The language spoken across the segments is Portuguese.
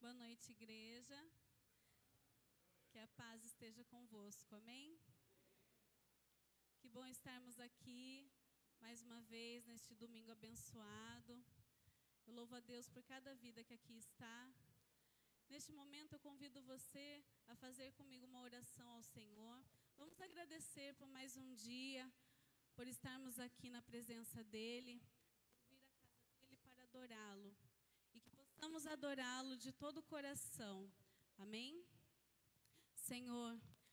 Boa noite, igreja. Que a paz esteja convosco, amém? Que bom estarmos aqui mais uma vez neste domingo abençoado. Eu louvo a Deus por cada vida que aqui está. Neste momento eu convido você a fazer comigo uma oração ao Senhor. Vamos agradecer por mais um dia, por estarmos aqui na presença dEle, por vir à casa dEle para adorá-lo. E que possamos adorá-lo de todo o coração. Amém? Senhor,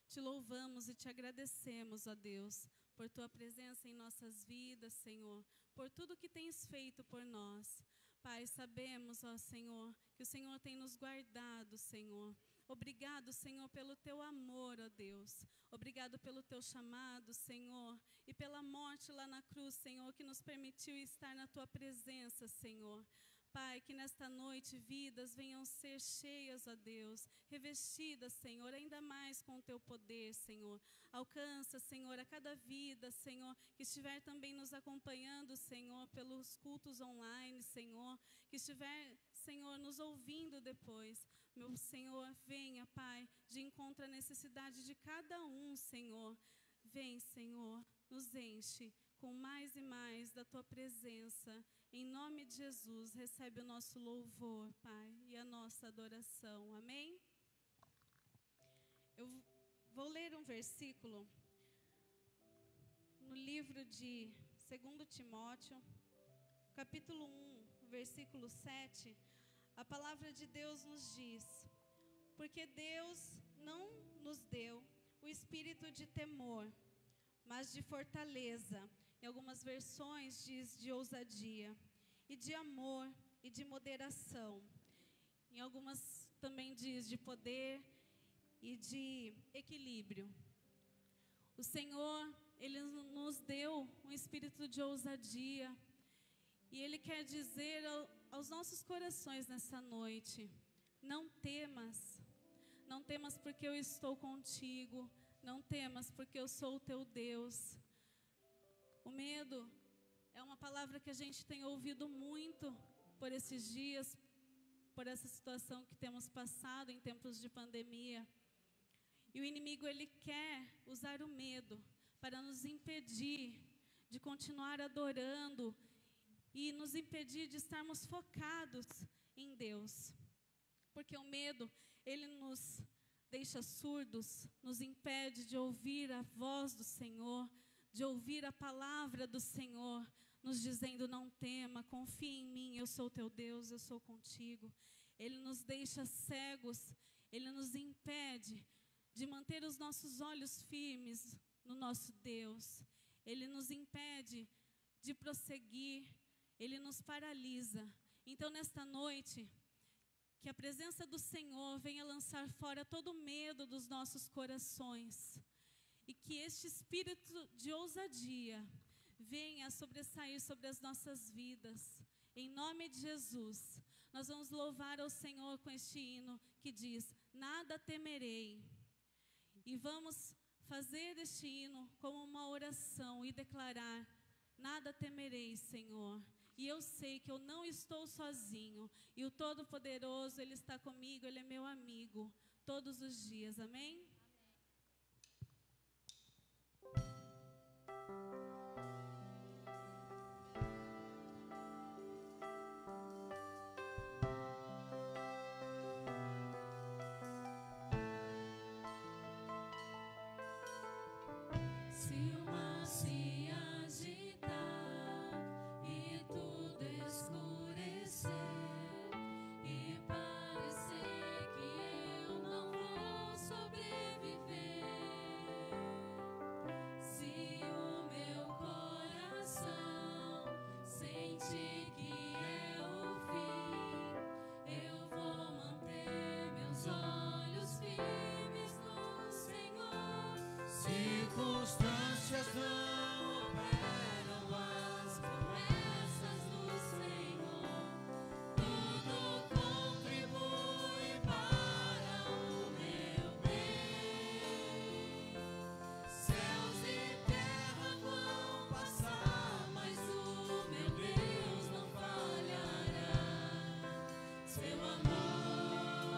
te louvamos e te agradecemos, ó Deus, por tua presença em nossas vidas, Senhor, por tudo que tens feito por nós. Pai, sabemos, ó Senhor, que o Senhor tem nos guardado, Senhor. Obrigado, Senhor, pelo teu amor, ó Deus. Obrigado pelo teu chamado, Senhor, e pela morte lá na cruz, Senhor, que nos permitiu estar na tua presença, Senhor. Pai, que nesta noite vidas venham ser cheias, ó Deus, revestidas, Senhor, ainda mais com o teu poder, Senhor. Alcança, Senhor, a cada vida, Senhor, que estiver também nos acompanhando, Senhor, pelos cultos online, Senhor, que estiver, Senhor, nos ouvindo depois. Meu Senhor, venha, Pai, de encontro à necessidade de cada um, Senhor. Vem, Senhor, nos enche com mais e mais da tua presença. Em nome de Jesus, recebe o nosso louvor, Pai, e a nossa adoração. Amém? Eu vou ler um versículo no livro de 2 Timóteo, capítulo 1, versículo 7. A palavra de Deus nos diz: porque Deus não nos deu o espírito de temor, mas de fortaleza. Em algumas versões diz de ousadia, e de amor e de moderação. Em algumas também diz de poder e de equilíbrio. O Senhor, Ele nos deu um espírito de ousadia, e Ele quer dizer aos nossos corações nessa noite: não temas, não temas porque eu estou contigo, não temas porque eu sou o teu Deus. O medo é uma palavra que a gente tem ouvido muito por esses dias, por essa situação que temos passado em tempos de pandemia. E o inimigo, ele quer usar o medo para nos impedir de continuar adorando e nos impedir de estarmos focados em Deus. Porque o medo, ele nos deixa surdos, nos impede de ouvir a voz do Senhor, de ouvir a palavra do Senhor, nos dizendo: não tema, confia em mim, eu sou teu Deus, eu sou contigo. Ele nos deixa cegos, ele nos impede de manter os nossos olhos firmes no nosso Deus. Ele nos impede de prosseguir, ele nos paralisa. Então, nesta noite, que a presença do Senhor venha lançar fora todo o medo dos nossos corações. E que este espírito de ousadia venha sobressair sobre as nossas vidas. Em nome de Jesus, nós vamos louvar ao Senhor com este hino que diz: nada temerei. E vamos fazer este hino como uma oração e declarar: nada temerei, Senhor. E eu sei que eu não estou sozinho. E o Todo-Poderoso, Ele está comigo, Ele é meu amigo todos os dias. Amém? Circunstâncias não operam as promessas do Senhor. Tudo contribui para o meu bem. Céus e terra vão passar, mas o meu Deus não falhará. Seu amor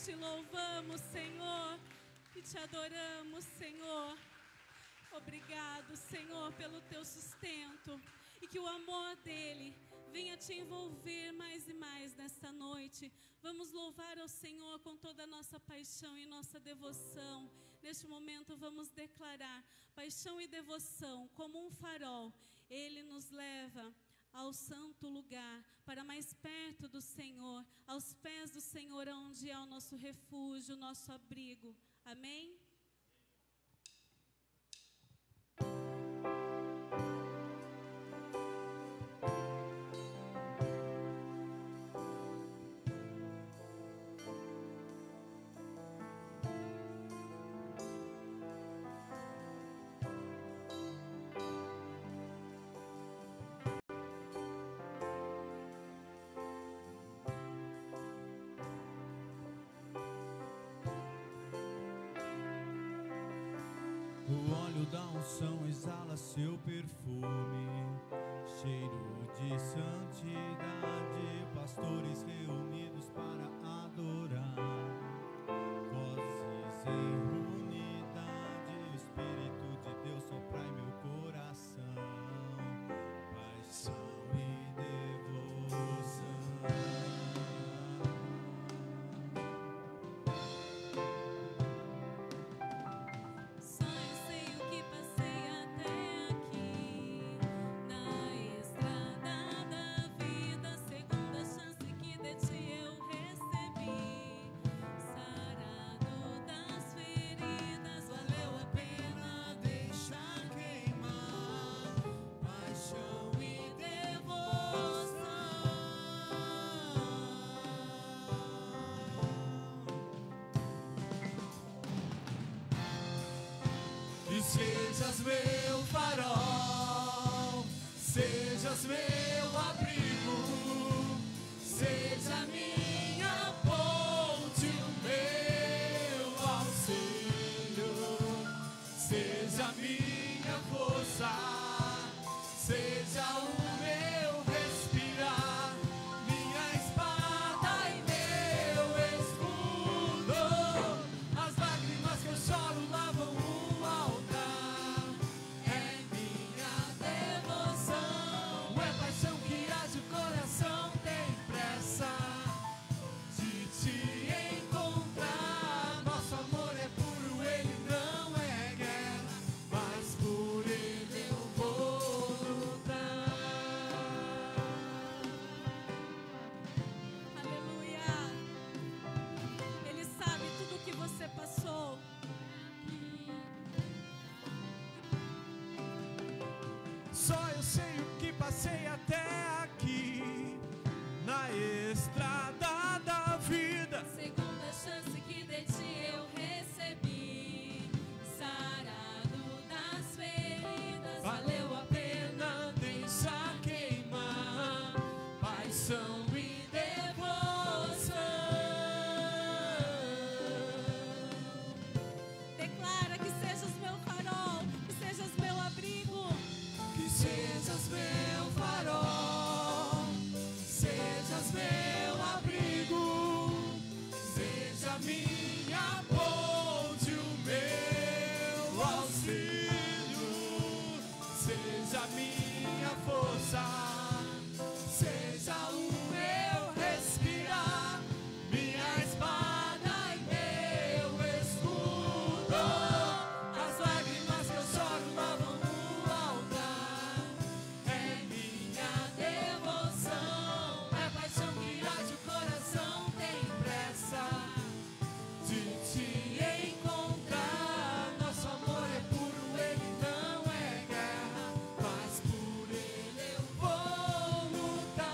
te louvamos, Senhor, e te adoramos, Senhor. Obrigado, Senhor, pelo teu sustento, e que o amor dele venha te envolver mais e mais nesta noite. Vamos louvar ao Senhor com toda a nossa paixão e nossa devoção. Neste momento vamos declarar paixão e devoção como um farol. Ele nos leva ao santo lugar, para mais perto do Senhor, aos pés do Senhor, onde é o nosso refúgio, o nosso abrigo. Amém? O óleo da unção exala seu perfume, cheiro de santidade, pastores reunidos para adorar, vozes em unidade, o Espírito de Deus sopra em meu coração, paixão e devoção. Que sejas meu farol, sejas meu abrigo, seja minha ponte, o meu auxílio, seja minha força, seja o meu respirar, minha espada e meu escudo, as lágrimas que eu choro lavam o altar, é minha devoção, é paixão que age o coração, tem pressa de te encontrar, nosso amor é puro, ele não é guerra, mas por ele eu vou lutar. Aleluia! Ele sabe tudo o que você passou. Só eu sei o que passei até aqui, na estrada da vida. Segunda chance que de ti eu recebi, sarado das feridas. Valeu a pena, deixa queimar, paixão e devoção. Declara que sejas meu farol, que sejas meu abrigo. Que sejas meu farol, sejas meu abrigo, seja minha ponte, o meu auxílio, seja minha força, seja o meu respirar, minha espada e meu escudo, as lágrimas que eu choro lavam o altar, é minha devoção, é paixão que age o coração, tem pressa de te encontrar, nosso amor é puro, ele não é guerra, mas por ele eu vou lutar.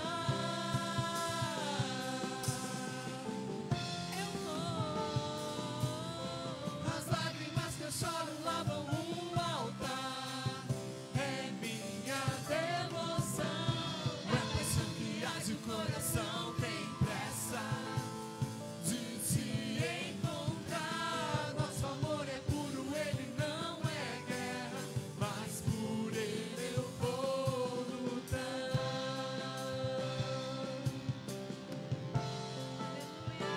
Eu vou. As lágrimas que eu choro lavam o altar, é minha devoção, é paixão que age o coração, tem pressa de te encontrar, nosso amor é puro, ele não é guerra, mas por ele eu vou lutar. Aleluia!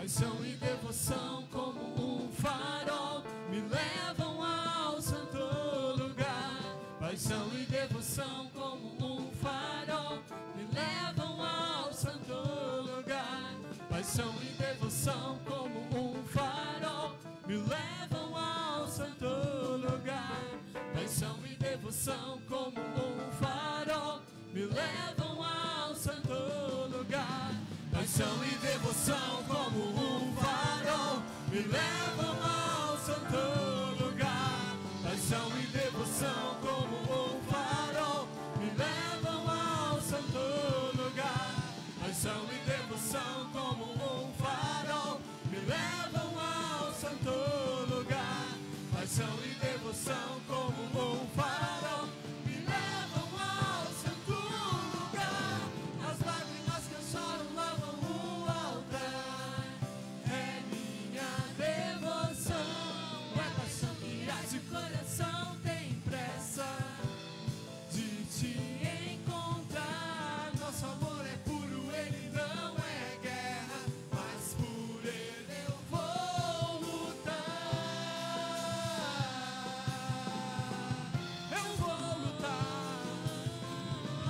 paixão e devoção como um farol me levam ao santo lugar. Paixão e devoção como um farol me levam ao santo lugar. Paixão e devoção como um farol me levam ao santo lugar. Paixão e devoção como um farol me levam ao santo lugar. Paixão e devoção como um farol me levam ao santo lugar. Paixão e devoção como um farol me levam ao santo lugar. Paixão e devoção como um farol me levam ao santo lugar. Paixão e devoção como um farol me levam ao santo lugar. As lágrimas que eu choro lavam o altar. É minha devoção, é paixão que age o coração, tem pressa de te encontrar. Nosso amor é puro, ele não é guerra, mas por ele eu vou lutar. Eu vou lutar.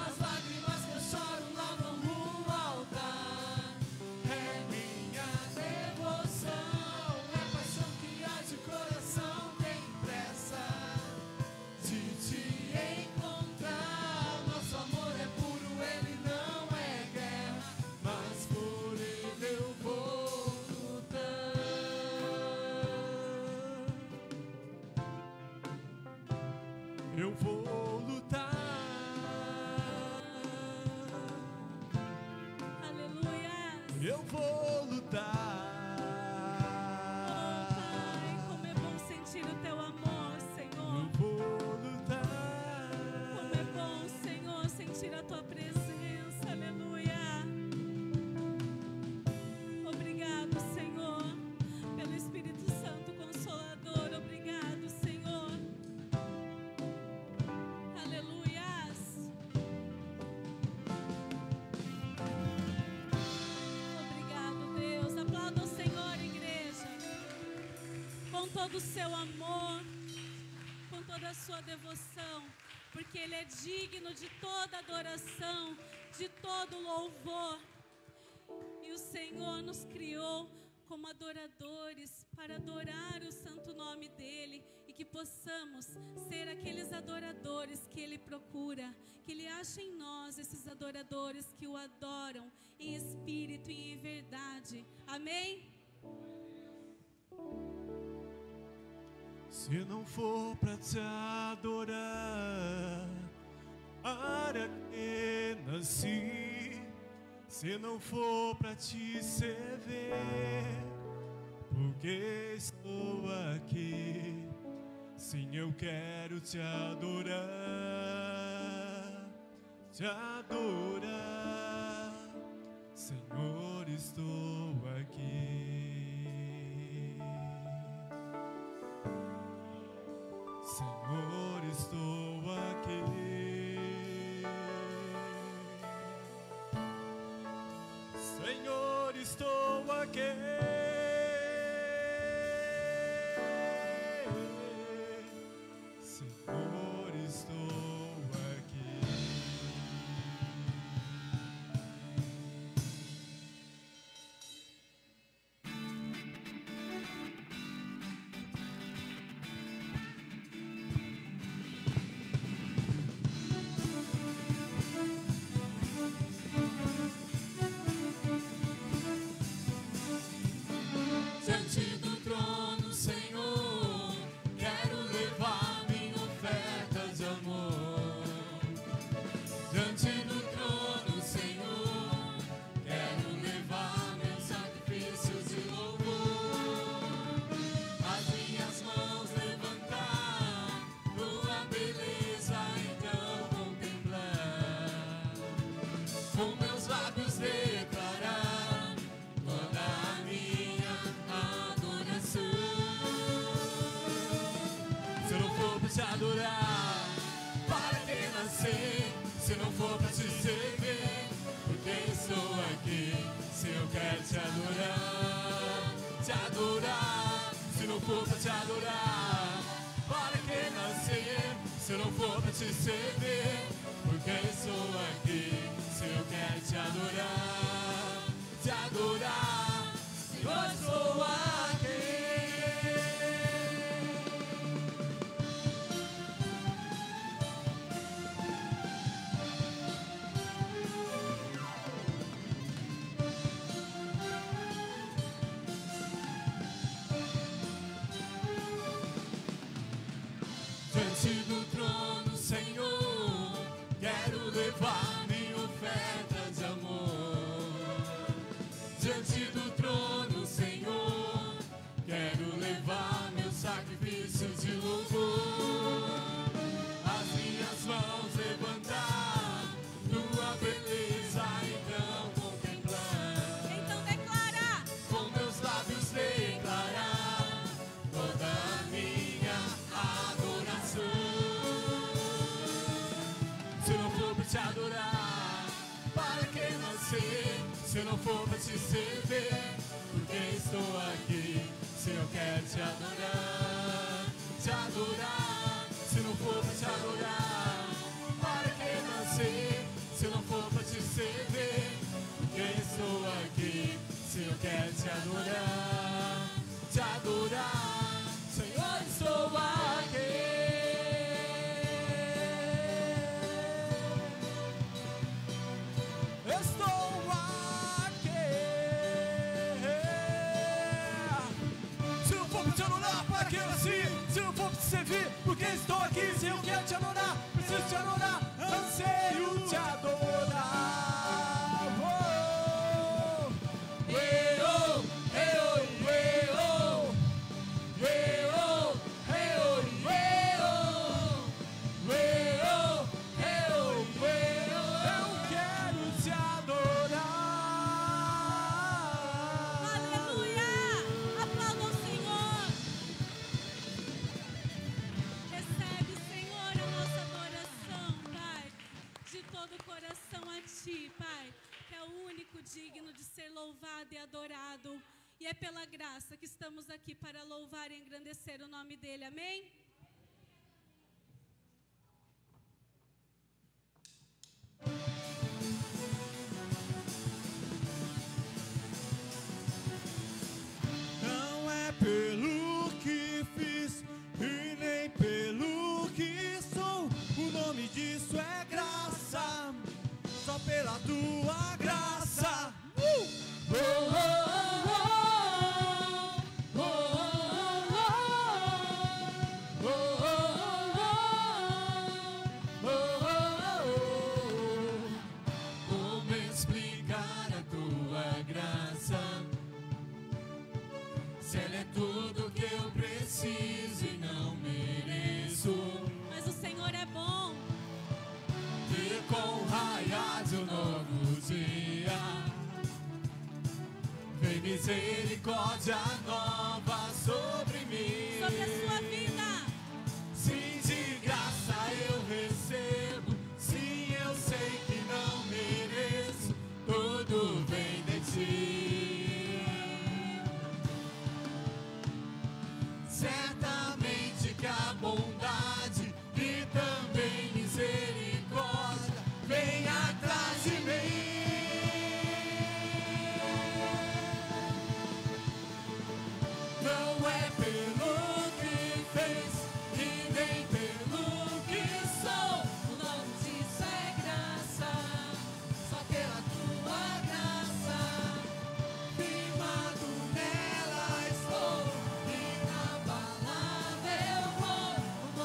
As lágrimas que eu choro lavam o altar. É minha devoção, é paixão que age o coração, tem pressa de te encontrar. Nosso amor é puro, ele não é guerra, mas por ele eu vou lutar. Eu vou lutar. Aleluia. Eu vou lutar. Pai, como é bom sentir o teu amor, Senhor. Eu vou lutar. Como é bom, Senhor, sentir a tua presença. Aleluia. Obrigado, Senhor, pelo Espírito Santo Consolador. Obrigado, Senhor. Aleluias. Obrigado, Deus. Aplauda o Senhor, igreja. Com todo o seu amor, com toda a sua devoção, porque Ele é digno de toda adoração, de todo louvor. E o Senhor nos criou como adoradores para adorar o santo nome dEle e que possamos ser aqueles adoradores que Ele procura, que Ele acha em nós esses adoradores que o adoram em espírito e em verdade. Amém? Se não for pra te adorar, para que nasci? Se não for pra te servir, porque estou aqui? Sim, eu quero te adorar, te adorar. Senhor, estou aqui. Senhor, estou aqui. Senhor, estou aqui. Senhor, estou aqui. Diante do trono, Senhor, quero levar minha oferta de amor. Diante do trono, Senhor, quero levar meus sacrifícios de louvor. As minhas mãos levantar, tua beleza então contemplar. Com meus lábios declarar toda a minha adoração. Se eu não for pra te adorar, para que nascer? Se não for pra te servir, porque estou aqui? Se eu quero te adorar, for pra te adorar, para que nascer? Se eu não for pra te servir, porque estou aqui, se eu quero te adorar, Senhor, estou aqui. Diante do trono, Senhor, quero levar minha oferta de amor. Diante do trono, Senhor, quero levar meu sacrifício de louvor. As minhas mãos levantar, tua beleza então contemplar. Então declara. Com meus lábios declarar toda a minha adoração. Se não for pra te adorar, para que nascer? Se não for pra te servir, porque estou aqui, se eu quero te adorar, se não for pra te adorar, para que nascer? Se não for pra te servir, porque estou aqui, se eu quero te adorar, Senhor, estou aqui. Estou aqui. Se não for pra te adorar, para que eu nasci? Se não for pra te servir, porque estou aqui, se eu quero te adorar, preciso te adorar, anseio te adorar. Digno de ser louvado e adorado, e é pela graça que estamos aqui para louvar e engrandecer o nome dele, amém? Não é pelo que fiz e nem pelo que sou, o nome disso é graça, só pela tua graça. Como explicar a tua graça, se ela é tudo que eu preciso e não mereço? Mas o Senhor é bom. E com o raiar de um novo dia, vem misericórdia nova sobre mim. Sobre a sua vida. Sim, de graça eu recebo. Sim, eu sei que não mereço. Tudo vem de ti. Certamente que a bondade e também misericórdia vem atrás de mim. Não é pelo que fez e nem pelo que sou, o nome disso é graça, só pela tua graça, firmado nela estou, inabalável vou, o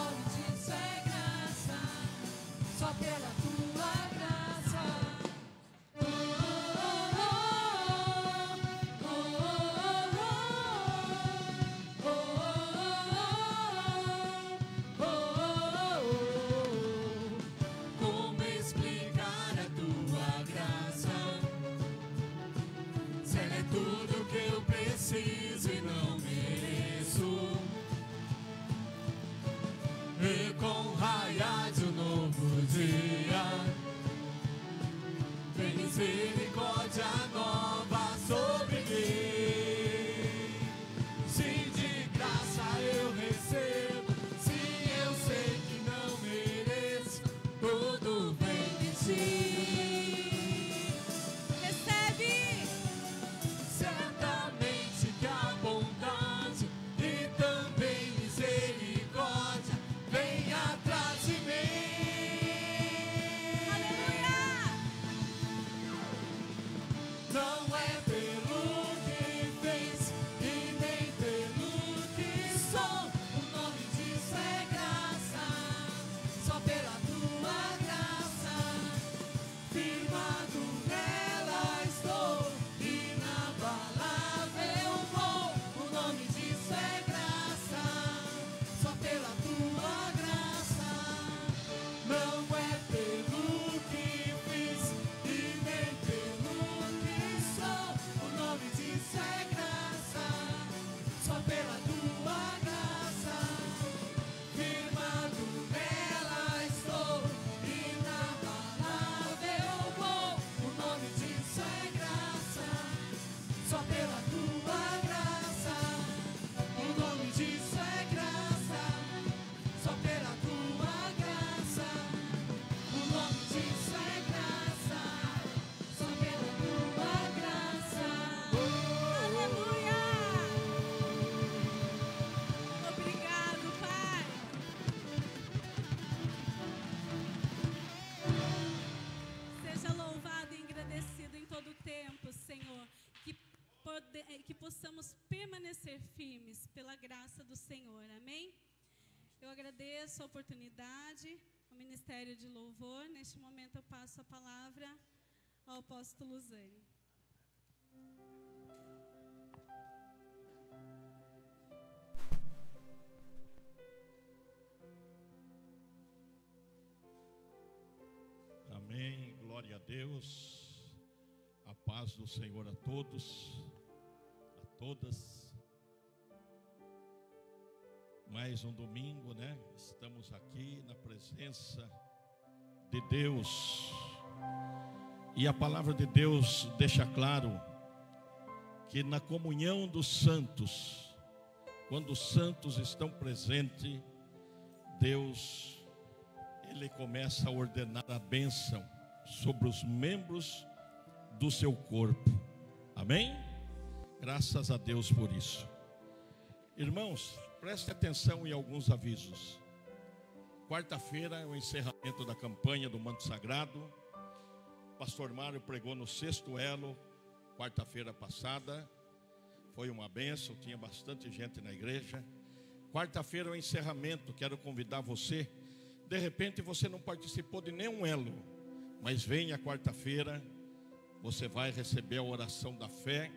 só pela tua graça. O nome disso é graça, só pela tua graça. O nome disso é graça, só pela tua graça. Aleluia! Obrigado, Pai. Seja louvado e engrandecido em todo o tempo, Senhor. Que possamos permanecer firmes pela graça do Senhor. Amém? Eu agradeço a oportunidade, ao Ministério de Louvor. Neste momento eu passo a palavra ao apóstolo Zane. Amém, glória a Deus. A paz do Senhor a todos, a todas. Mais um domingo, né? Estamos aqui na presença de Deus. E a palavra de Deus deixa claro que na comunhão dos santos, quando os santos estão presentes, Deus, Ele começa a ordenar a bênção sobre os membros do seu corpo. Amém? Graças a Deus por isso. Irmãos, preste atenção em alguns avisos. Quarta-feira é o encerramento da campanha do Manto Sagrado. Pastor Mário pregou no 6º elo, quarta-feira passada. Foi uma bênção, tinha bastante gente na igreja. Quarta-feira é o encerramento, quero convidar você. De repente você não participou de nenhum elo, mas venha quarta-feira, você vai receber a oração da fé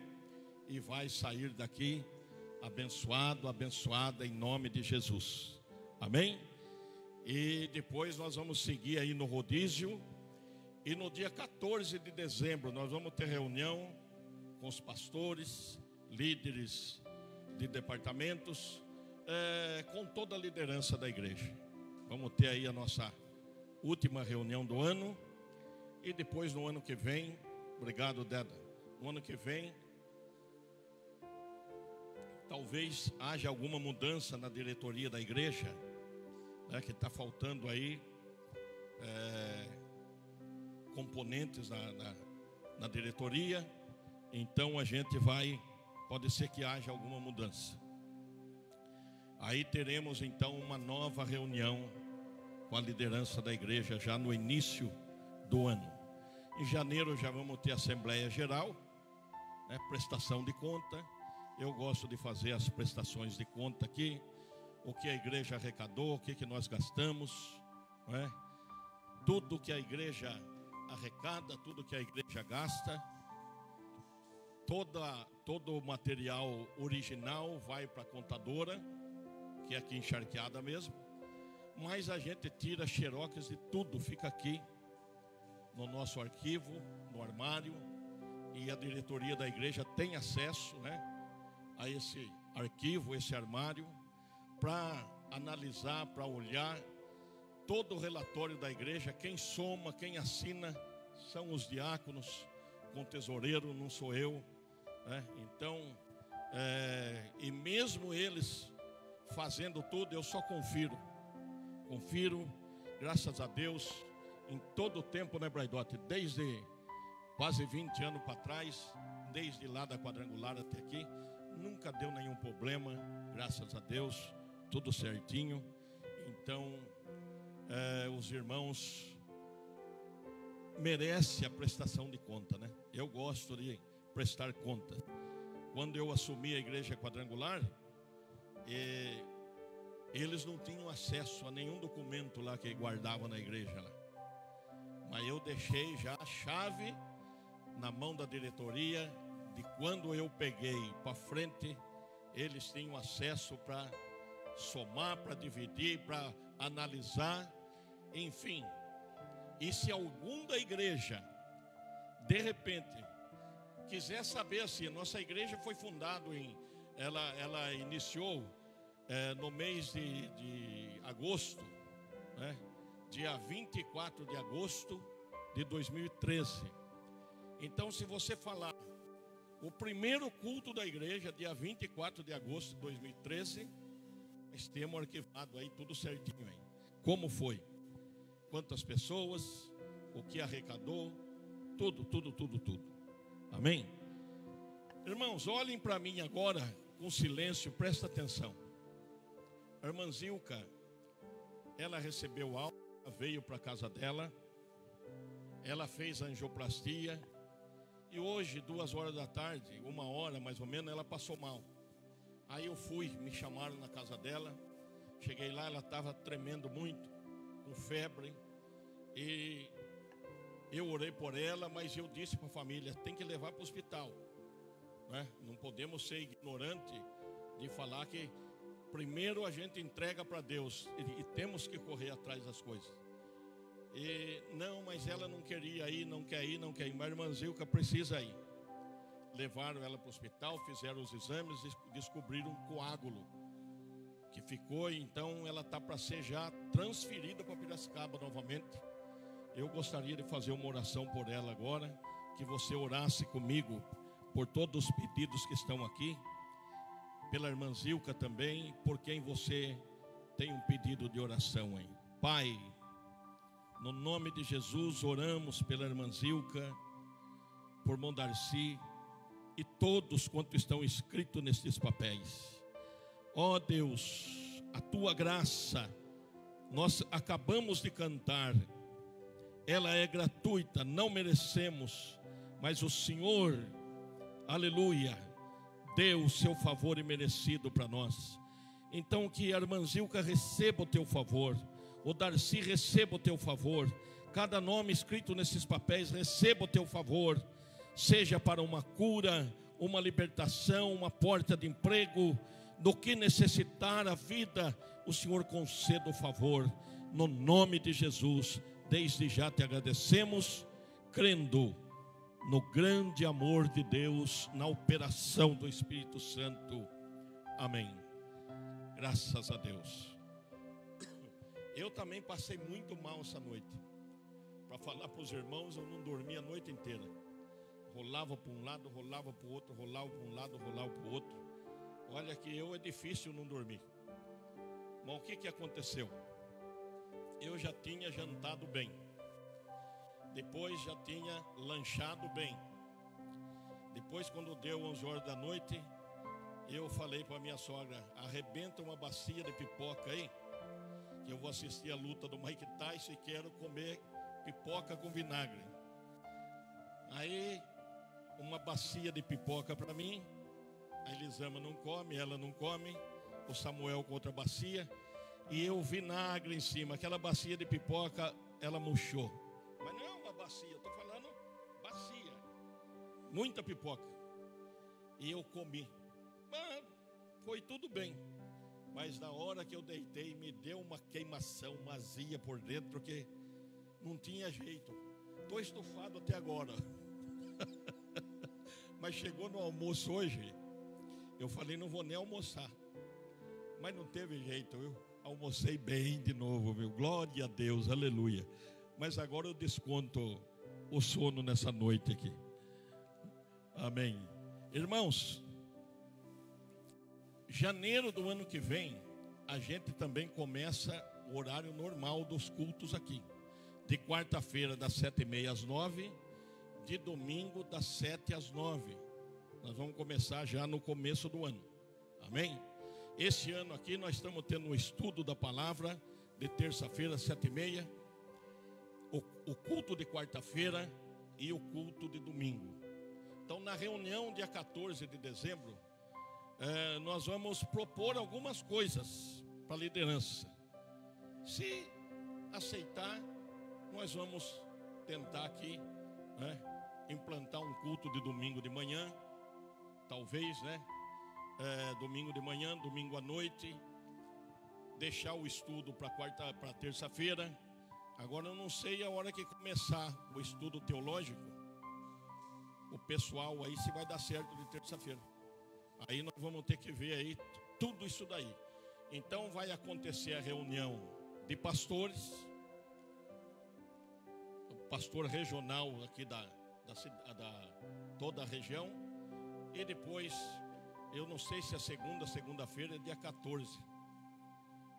e vai sair daqui abençoado, abençoada em nome de Jesus. Amém? E depois nós vamos seguir aí no rodízio. E no dia 14 de dezembro nós vamos ter reunião com os pastores, líderes de departamentos, com toda a liderança da igreja. Vamos ter aí a nossa última reunião do ano. E depois no ano que vem, obrigado, Deda. No ano que vem, talvez haja alguma mudança na diretoria da igreja, né, que está faltando aí componentes na diretoria. Então a gente pode ser que haja alguma mudança. Aí teremos então uma nova reunião com a liderança da igreja já no início do ano. Em janeiro já vamos ter Assembleia Geral, né, prestação de conta. Eu gosto de fazer as prestações de conta aqui, o que a igreja arrecadou, o que nós gastamos, né? Tudo que a igreja arrecada, tudo que a igreja gasta, todo o material original vai para a contadora, que é aqui em Charqueada mesmo, mas a gente tira xerox de tudo, fica aqui no nosso arquivo, no armário, e a diretoria da igreja tem acesso, né, a esse arquivo, esse armário, para analisar, para olhar todo o relatório da igreja. Quem soma, quem assina são os diáconos, com tesoureiro não sou eu, né? Então, e mesmo eles fazendo tudo, eu só confiro, graças a Deus, em todo o tempo, né, Braidote? Desde quase 20 anos para trás, desde lá da quadrangular até aqui, nunca deu nenhum problema, graças a Deus, tudo certinho. Então, os irmãos merecem a prestação de conta, né? Eu gosto de prestar conta. Quando eu assumi a igreja quadrangular, eles não tinham acesso a nenhum documento lá que guardavam na igreja lá. Mas eu deixei já a chave na mão da diretoria, de quando eu peguei para frente, eles tinham acesso para somar, para dividir, para analisar, enfim. E se algum da igreja, de repente, quiser saber assim, nossa igreja foi fundada ela iniciou no mês de agosto, né? Dia 24 de agosto de 2013. Então, se você falar O primeiro culto da igreja, dia 24 de agosto de 2013, nós temos arquivado aí tudo certinho aí. Como foi? Quantas pessoas? O que arrecadou? Tudo. Amém? Irmãos, olhem para mim agora com silêncio, presta atenção. A irmã Zilka, ela recebeu alta, veio para a casa dela, ela fez a angioplastia e hoje, 2 horas da tarde, 1 hora mais ou menos, ela passou mal. Aí eu fui, me chamaram na casa dela, cheguei lá, ela estava tremendo muito, com febre, e eu orei por ela, mas eu disse para a família, tem que levar para o hospital, né? Não podemos ser ignorantes de falar que primeiro a gente entrega para Deus e temos que correr atrás das coisas. E não, mas ela não queria ir, não quer ir, mas a irmã Zilka precisa ir. Levaram ela para o hospital, fizeram os exames e descobriram um coágulo que ficou, então ela está para ser já transferida para Piracicaba novamente. Eu gostaria de fazer uma oração por ela agora, que você orasse comigo por todos os pedidos que estão aqui, pela irmã Zilka também, por quem você tem um pedido de oração aí. Pai, no nome de Jesus, oramos pela irmã Zilka, por Mondarci e todos quanto estão escritos nestes papéis. Ó Deus, a tua graça, nós acabamos de cantar, ela é gratuita, não merecemos, mas o Senhor, aleluia, deu o seu favor imerecido para nós. Então que a irmã Zilka receba o teu favor, o Darcy receba o teu favor, cada nome escrito nesses papéis receba o teu favor, seja para uma cura, uma libertação, uma porta de emprego, do que necessitar a vida, o Senhor conceda o favor, no nome de Jesus. Desde já te agradecemos, crendo no grande amor de Deus, na operação do Espírito Santo. Amém. Graças a Deus. Eu também passei muito mal essa noite. Para falar para os irmãos, eu não dormi a noite inteira. Rolava para um lado, rolava para o outro, rolava para um lado, rolava para o outro. Olha que é difícil não dormir. Mas o que aconteceu? Eu já tinha jantado bem. Depois já tinha lanchado bem. Depois, quando deu 11 horas da noite, eu falei para minha sogra, arrebenta uma bacia de pipoca aí, que eu vou assistir a luta do Mike Tyson e quero comer pipoca com vinagre. Aí, uma bacia de pipoca para mim, a Elisama não come, ela não come, o Samuel com outra bacia, e eu vinagre em cima. Aquela bacia de pipoca, ela murchou. Mas não é uma bacia, eu estou falando bacia. Muita pipoca. E eu comi. Mas foi tudo bem. Mas na hora que eu deitei, me deu uma queimação, uma azia por dentro, que não tinha jeito. Estou estufado até agora. Mas chegou no almoço hoje, eu falei, não vou nem almoçar. Mas não teve jeito, viu? Almocei bem de novo, viu? Glória a Deus, aleluia. Mas agora eu desconto o sono nessa noite aqui. Amém. Irmãos, janeiro do ano que vem, a gente também começa o horário normal dos cultos aqui. De quarta-feira, das 7h30 às 9h, de domingo, das 7 às 9h. Nós vamos começar já no começo do ano. Amém? Esse ano aqui nós estamos tendo um estudo da palavra de terça-feira, 7h30, o culto de quarta-feira e o culto de domingo. Então, na reunião dia 14 de dezembro, nós vamos propor algumas coisas para a liderança. Se aceitar, nós vamos tentar aqui, né, implantar um culto de domingo de manhã, talvez, né? Domingo de manhã, domingo à noite, deixar o estudo para terça-feira. Agora eu não sei a hora que começar o estudo teológico, o pessoal aí se vai dar certo de terça-feira. Aí nós vamos ter que ver aí tudo isso daí. Então vai acontecer a reunião de pastores, o pastor regional aqui da toda a região, E depois, eu não sei se é segunda-feira é dia 14.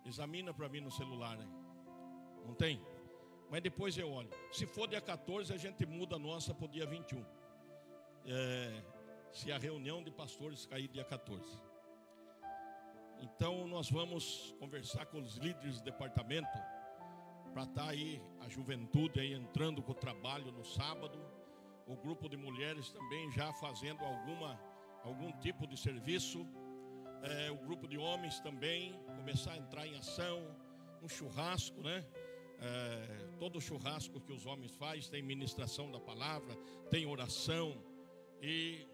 Examina para mim no celular, né? Não tem? Mas depois eu olho. Se for dia 14, a gente muda a nossa para o dia 21. Se a reunião de pastores cair dia 14. Então nós vamos conversar com os líderes do departamento para estar aí a juventude aí entrando com o trabalho no sábado. O grupo de mulheres também já fazendo algum tipo de serviço. O grupo de homens também começar a entrar em ação. Um churrasco, né? Todo churrasco que os homens fazem tem ministração da palavra, tem oração. E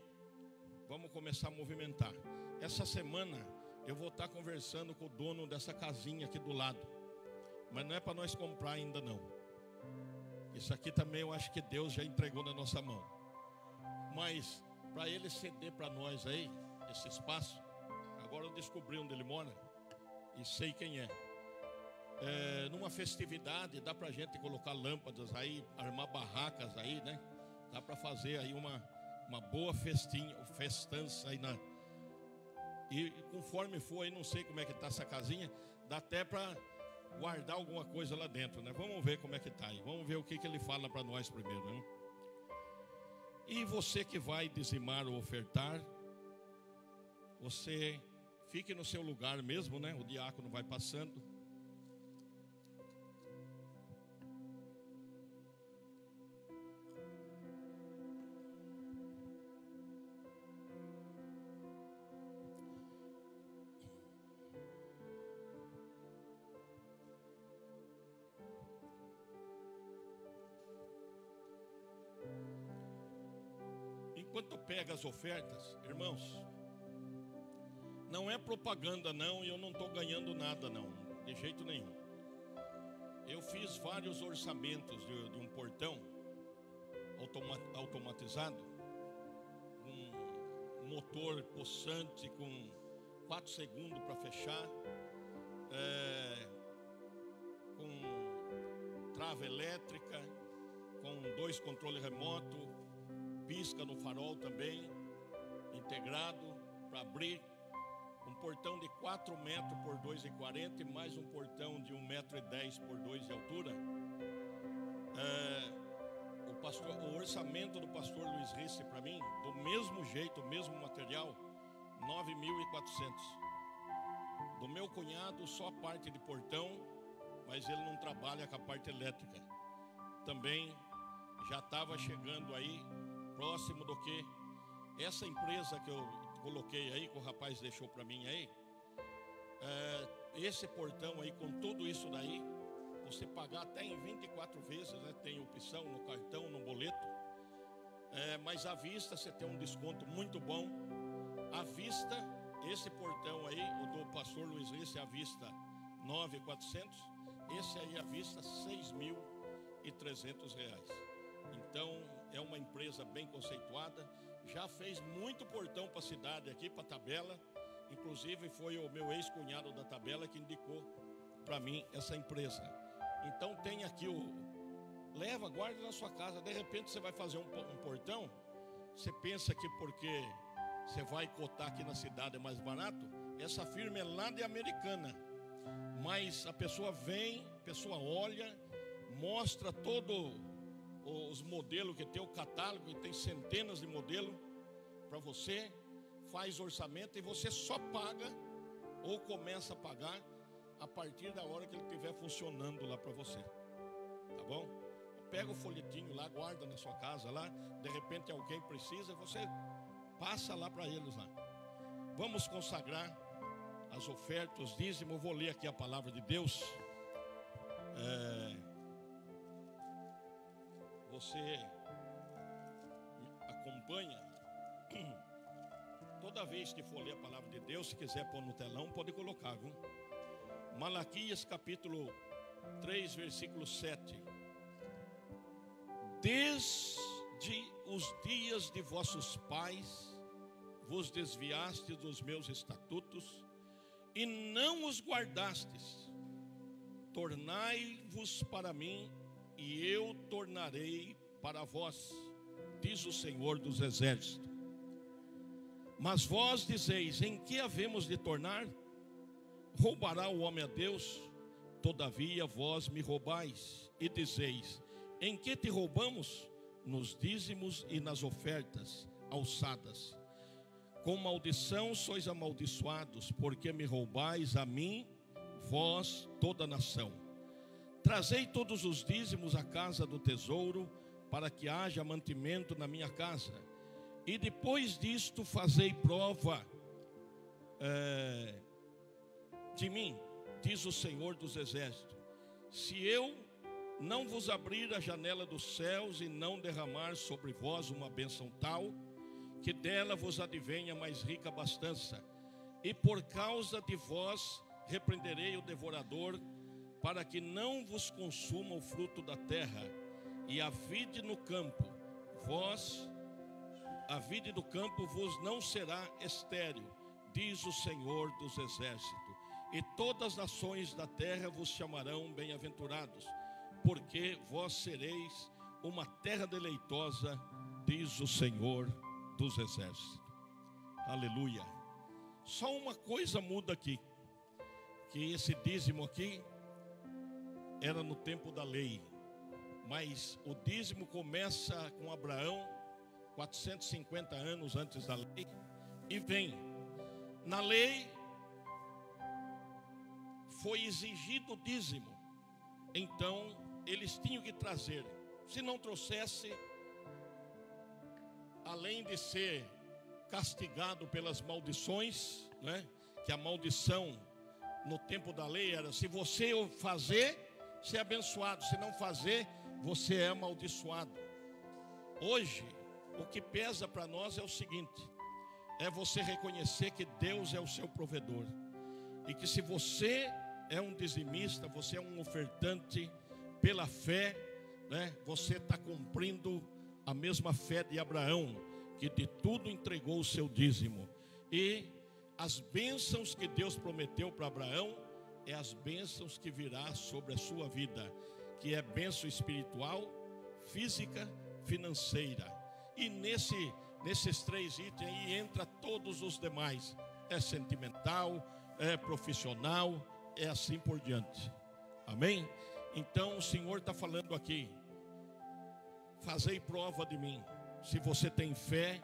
vamos começar a movimentar. Essa semana eu vou estar conversando com o dono dessa casinha aqui do lado. Mas não é para nós comprar ainda não. Isso aqui também eu acho que Deus já entregou na nossa mão. Mas para ele ceder para nós aí, esse espaço. Agora eu descobri onde ele mora e sei quem é. Numa festividade dá para a gente colocar lâmpadas aí, armar barracas aí, né? Dá para fazer aí uma boa festança aí e conforme for aí, não sei como é que está essa casinha, dá até para guardar alguma coisa lá dentro, né? Vamos ver como é que está aí, vamos ver o que ele fala para nós primeiro, né? E você que vai dizimar ou ofertar, você fique no seu lugar mesmo, né? O diácono vai passando. Enquanto pega as ofertas, irmãos, não é propaganda não, e eu não estou ganhando nada não, de jeito nenhum. Eu fiz vários orçamentos de um portão automatizado, um motor possante com 4 segundos para fechar, com trava elétrica, com 2 controles remotos, pisca no farol também, integrado para abrir. Um portão de 4 metros por 2,40 e mais um portão de 1,10 por 2 de altura. O orçamento do pastor Luiz Risse para mim, do mesmo jeito, o mesmo material, 9.400. Do meu cunhado, só a parte de portão, mas ele não trabalha com a parte elétrica. Também já estava chegando aí, próximo do que essa empresa que eu coloquei aí, que o rapaz deixou para mim aí, esse portão aí, com tudo isso daí, você pagar até em 24 vezes, né? Tem opção no cartão, no boleto, mas à vista você tem um desconto muito bom. À vista, esse portão aí, o do pastor Luiz Risse, à vista 9.400, esse aí à vista 6.300 reais. Então é uma empresa bem conceituada, já fez muito portão para a cidade aqui, para a Tabela. Inclusive foi o meu ex-cunhado da Tabela que indicou para mim essa empresa. Então tem aqui leva, guarda na sua casa. De repente você vai fazer um portão, você pensa que porque você vai cotar aqui na cidade é mais barato. Essa firma é lá de Americana, mas a pessoa vem, a pessoa olha, mostra todo os modelos que tem, o catálogo, que tem centenas de modelos para você, faz orçamento e você só paga ou começa a pagar a partir da hora que ele estiver funcionando lá para você, tá bom? Pega o folhetinho lá, guarda na sua casa lá, de repente alguém precisa, você passa lá para eles lá. Vamos consagrar as ofertas, os dízimos. Eu vou ler aqui a palavra de Deus. Você acompanha. Toda vez que for ler a palavra de Deus, se quiser pôr no telão, pode colocar, viu? Malaquias capítulo 3, versículo 7. Desde os dias de vossos pais vos desviastes dos meus estatutos e não os guardastes. Tornai-vos para mim e eu tornarei para vós, diz o Senhor dos Exércitos. Mas vós dizeis: em que havemos de tornar? Roubará o homem a Deus? Todavia vós me roubais, e dizeis: em que te roubamos? Nos dízimos e nas ofertas alçadas. Com maldição sois amaldiçoados, porque me roubais a mim, vós, toda a nação. Trazei todos os dízimos à casa do tesouro, para que haja mantimento na minha casa. E depois disto fazei prova de mim, diz o Senhor dos Exércitos, se eu não vos abrir a janela dos céus e não derramar sobre vós uma bênção tal, que dela vos advenha mais rica abastança. E por causa de vós repreenderei o devorador, para que não vos consuma o fruto da terra, e a vide no campo, a vide do campo vos não será estéril, diz o Senhor dos Exércitos. E todas as nações da terra vos chamarão bem-aventurados, porque vós sereis uma terra deleitosa, diz o Senhor dos Exércitos. Aleluia. Só uma coisa muda aqui, que esse dízimo aqui era no tempo da lei, mas o dízimo começa com Abraão 450 anos antes da lei, e vem. Na lei foi exigido o dízimo, então eles tinham que trazer. Se não trouxesse, além de ser castigado pelas maldições, né? Que a maldição no tempo da lei era: se você fazer, você é abençoado, se não fazer, você é amaldiçoado. Hoje, o que pesa para nós é o seguinte: é você reconhecer que Deus é o seu provedor, e que se você é um dizimista, você é um ofertante pela fé, né? Você está cumprindo a mesma fé de Abraão, que de tudo entregou o seu dízimo. E as bênçãos que Deus prometeu para Abraão é as bênçãos que virá sobre a sua vida, que é bênção espiritual, física, financeira. E nesses três itens aí entra todos os demais. É sentimental, é profissional, é assim por diante. Amém? Então o Senhor está falando aqui: fazei prova de mim. Se você tem fé,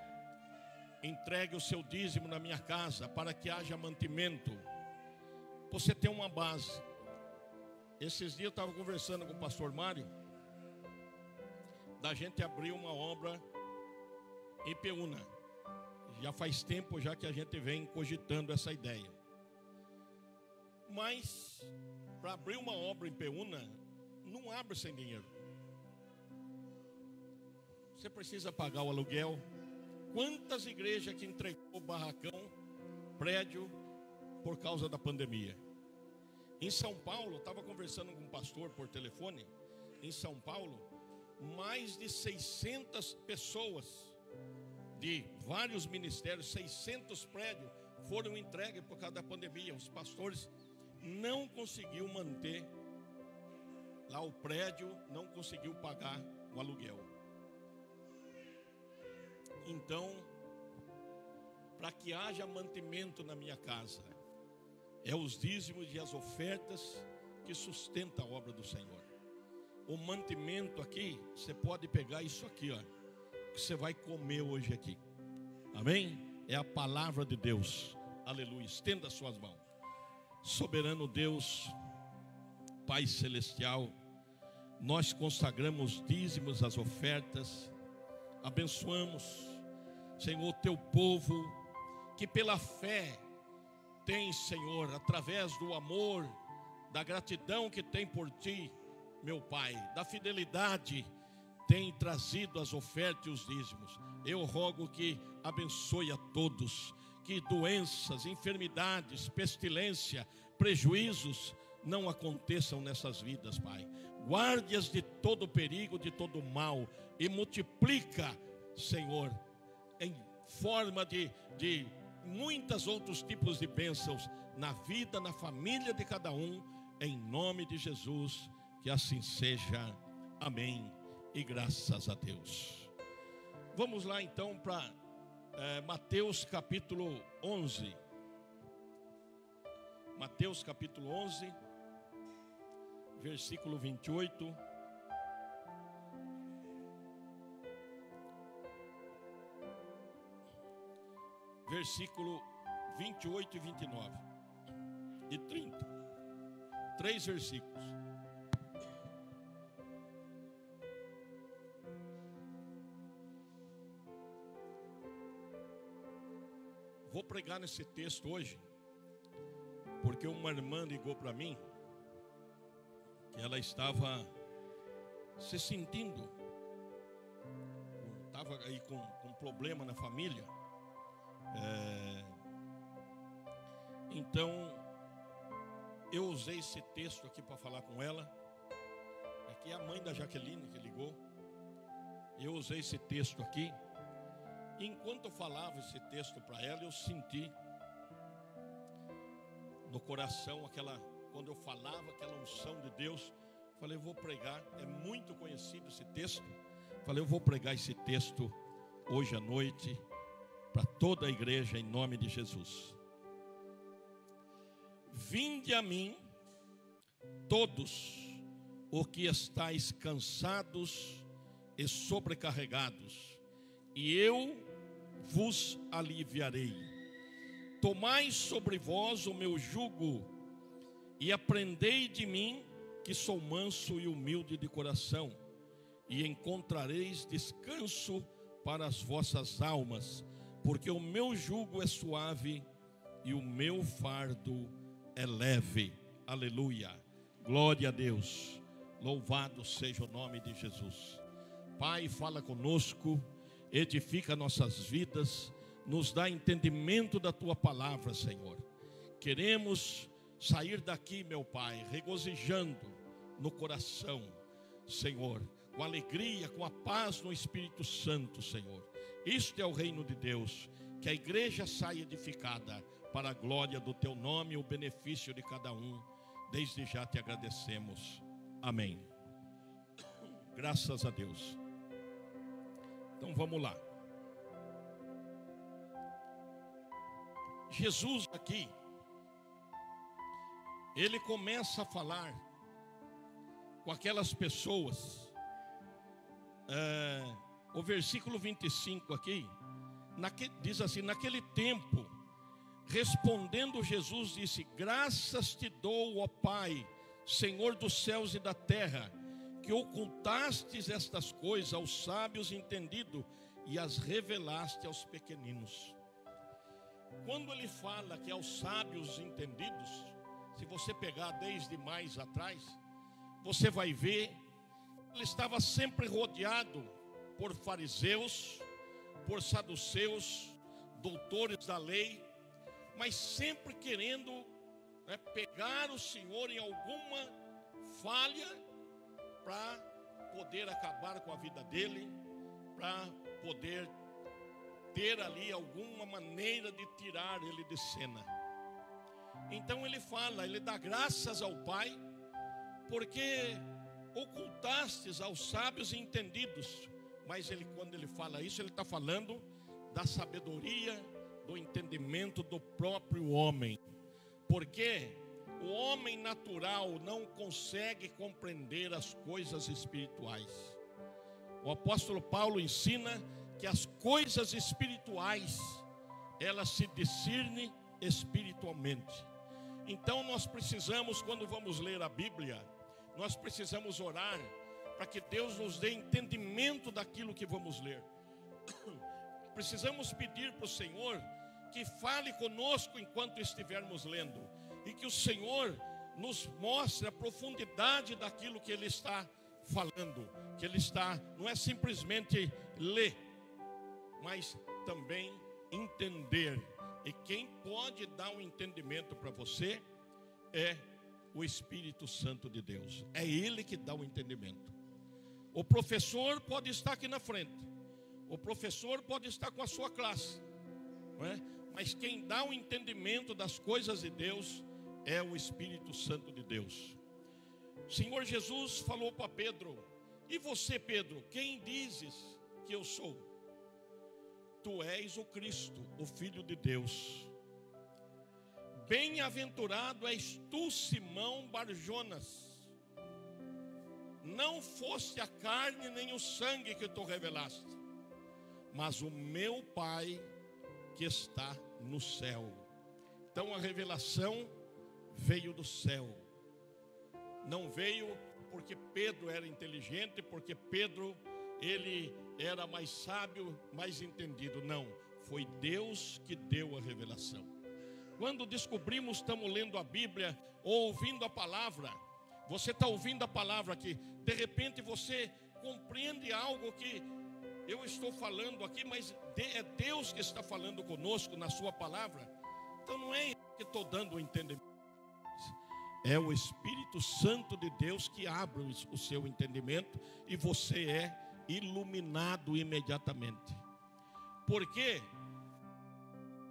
entregue o seu dízimo na minha casa, para que haja mantimento. Você tem uma base. Esses dias eu estava conversando com o pastor Mário, da gente abrir uma obra em Peúna. Já faz tempo já que a gente vem cogitando essa ideia. Mas para abrir uma obra em Peúna, não abre sem dinheiro. Você precisa pagar o aluguel. Quantas igrejas que entregou barracão, prédio, por causa da pandemia? Em São Paulo, estava conversando com um pastor por telefone. Em São Paulo, mais de 600 pessoas de vários ministérios, 600 prédios foram entregues por causa da pandemia. Os pastores não conseguiu manter lá o prédio, não conseguiu pagar o aluguel. Então, para que haja mantimento na minha casa, é os dízimos e as ofertas que sustentam a obra do Senhor. O mantimento aqui, você pode pegar isso aqui, ó, que você vai comer hoje aqui. Amém? É a palavra de Deus. Aleluia. Estenda as suas mãos. Soberano Deus, Pai Celestial, nós consagramos dízimos, as ofertas, abençoamos, Senhor, teu povo, que pela fé tem, Senhor, através do amor, da gratidão que tem por ti, meu Pai, da fidelidade, tem trazido as ofertas e os dízimos. Eu rogo que abençoe a todos, que doenças, enfermidades, pestilência, prejuízos não aconteçam nessas vidas, Pai. Guarde-as de todo perigo, de todo mal, e multiplica, Senhor, em forma de muitos outros tipos de bênçãos na vida, na família de cada um, em nome de Jesus, que assim seja. Amém e graças a Deus. Vamos lá então para Mateus capítulo 11. Mateus capítulo 11, versículo 28. Versículo 28 e 29 e 30. 3 versículos. Vou pregar nesse texto hoje, porque uma irmã ligou para mim, que ela estava se sentindo, estava aí com problema na família. Então, eu usei esse texto aqui para falar com ela. Aqui é a mãe da Jaqueline que ligou. Eu usei esse texto aqui. Enquanto eu falava esse texto para ela, eu senti no coração quando eu falava aquela unção de Deus. Falei, eu vou pregar. É muito conhecido esse texto. Falei, eu vou pregar esse texto hoje à noite para toda a igreja em nome de Jesus. Vinde a mim, todos os que estáis cansados e sobrecarregados, e eu vos aliviarei. Tomai sobre vós o meu jugo e aprendei de mim, que sou manso e humilde de coração, e encontrareis descanso para as vossas almas, porque o meu jugo é suave e o meu fardo é leve. Aleluia. Glória a Deus. Louvado seja o nome de Jesus. Pai, fala conosco, edifica nossas vidas, nos dá entendimento da tua palavra, Senhor. Queremos sair daqui, meu Pai, regozijando no coração, Senhor, com alegria, com a paz no Espírito Santo, Senhor. Isto é o reino de Deus, que a igreja saia edificada para a glória do teu nome e o benefício de cada um. Desde já te agradecemos. Amém. Graças a Deus. Então vamos lá. Jesus aqui, ele começa a falar com aquelas pessoas. O versículo 25 aqui, diz assim: naquele tempo, respondendo Jesus, disse: graças te dou, ó Pai, Senhor dos céus e da terra, que ocultastes estas coisas aos sábios entendidos e as revelaste aos pequeninos. Quando ele fala que aos sábios entendidos, se você pegar desde mais atrás, você vai ver, ele estava sempre rodeado por fariseus, por saduceus, doutores da lei, mas sempre querendo pegar o Senhor em alguma falha para poder acabar com a vida dele, para poder ter ali alguma maneira de tirar ele de cena. Então ele fala, ele dá graças ao Pai, porque ocultastes aos sábios e entendidos. Mas ele, quando ele fala isso, ele está falando da sabedoria, do entendimento do próprio homem. Porque o homem natural não consegue compreender as coisas espirituais. O apóstolo Paulo ensina que as coisas espirituais, elas se discernem espiritualmente. Então nós precisamos, quando vamos ler a Bíblia, nós precisamos orar para que Deus nos dê entendimento daquilo que vamos ler. Precisamos pedir para o Senhor que fale conosco enquanto estivermos lendo, e que o Senhor nos mostre a profundidade daquilo que Ele está falando, que Ele está, não é simplesmente ler, mas também entender. E quem pode dar um entendimento para você é o Espírito Santo de Deus. É Ele que dá o entendimento. O professor pode estar aqui na frente, o professor pode estar com a sua classe, não é? Mas quem dá o entendimento das coisas de Deus é o Espírito Santo de Deus. O Senhor Jesus falou para Pedro: e você, Pedro, quem dizes que eu sou? tu és o Cristo, o Filho de Deus. Bem-aventurado és tu, Simão Barjonas. Não fosse a carne nem o sangue que tu revelaste, mas o meu Pai que está no céu. Então a revelação veio do céu. Não veio porque Pedro era inteligente, porque Pedro, ele era mais sábio, mais entendido. Não, foi Deus que deu a revelação. Quando descobrimos, estamos lendo a Bíblia ou ouvindo a palavra, você está ouvindo a palavra aqui, de repente você compreende algo que eu estou falando aqui, mas é Deus que está falando conosco na sua palavra. Então não é que estou dando o entendimento, é o Espírito Santo de Deus que abre o seu entendimento e você é iluminado imediatamente. Porque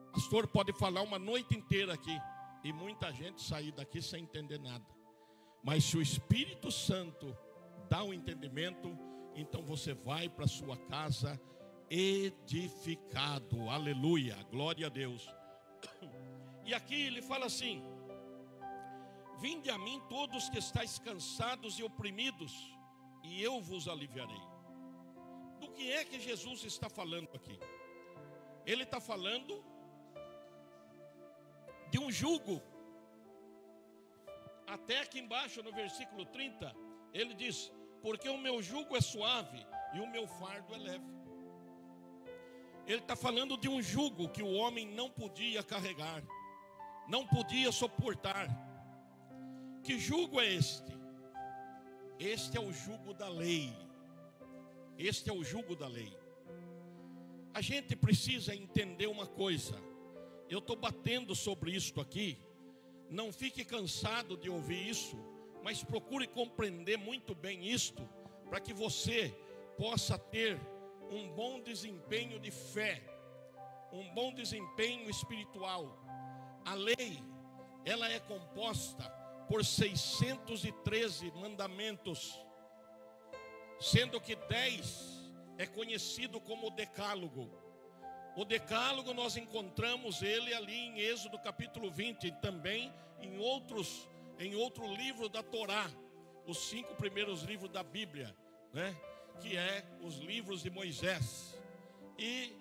o pastor pode falar uma noite inteira aqui e muita gente sair daqui sem entender nada. Mas se o Espírito Santo dá o entendimento, então você vai para sua casa edificado. Aleluia, glória a Deus. E aqui ele fala assim: vinde a mim todos que estáis cansados e oprimidos, e eu vos aliviarei. Do que é que Jesus está falando aqui? Ele está falando de um jugo. Até aqui embaixo no versículo 30, ele diz: porque o meu jugo é suave e o meu fardo é leve. Ele está falando de um jugo que o homem não podia carregar, não podia suportar. Que jugo é este? Este é o jugo da lei. Este é o jugo da lei. A gente precisa entender uma coisa. Eu estou batendo sobre isto aqui. Não fique cansado de ouvir isso, mas procure compreender muito bem isto, para que você possa ter um bom desempenho de fé, um bom desempenho espiritual. A lei, ela é composta por 613 mandamentos, sendo que 10 é conhecido como o Decálogo. O Decálogo nós encontramos ele ali em Êxodo capítulo 20 e também em outro livro da Torá, os 5 primeiros livros da Bíblia, né? Que é os livros de Moisés. E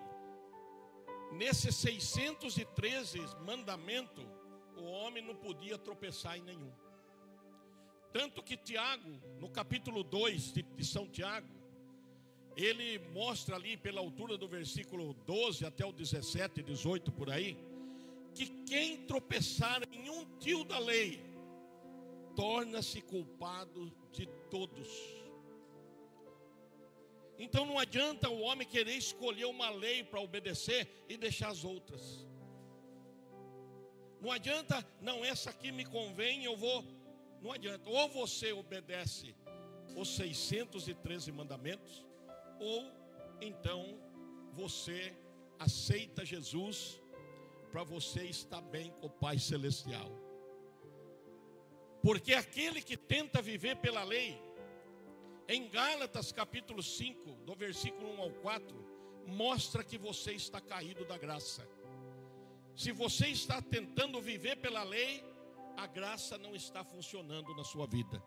nesses 613 mandamentos, o homem não podia tropeçar em nenhum. Tanto que Tiago, no capítulo 2 de São Tiago, ele mostra ali pela altura do versículo 12 até o 17, 18 por aí, que quem tropeçar em um tio da lei, torna-se culpado de todos. Então não adianta o homem querer escolher uma lei para obedecer e deixar as outras. Não adianta, não, essa aqui me convém, eu vou. Não adianta, ou você obedece os 613 mandamentos, ou então você aceita Jesus para você estar bem com o Pai Celestial. Porque aquele que tenta viver pela lei, em Gálatas capítulo 5, do versículo 1 ao 4, mostra que você está caído da graça. Se você está tentando viver pela lei, a graça não está funcionando na sua vida.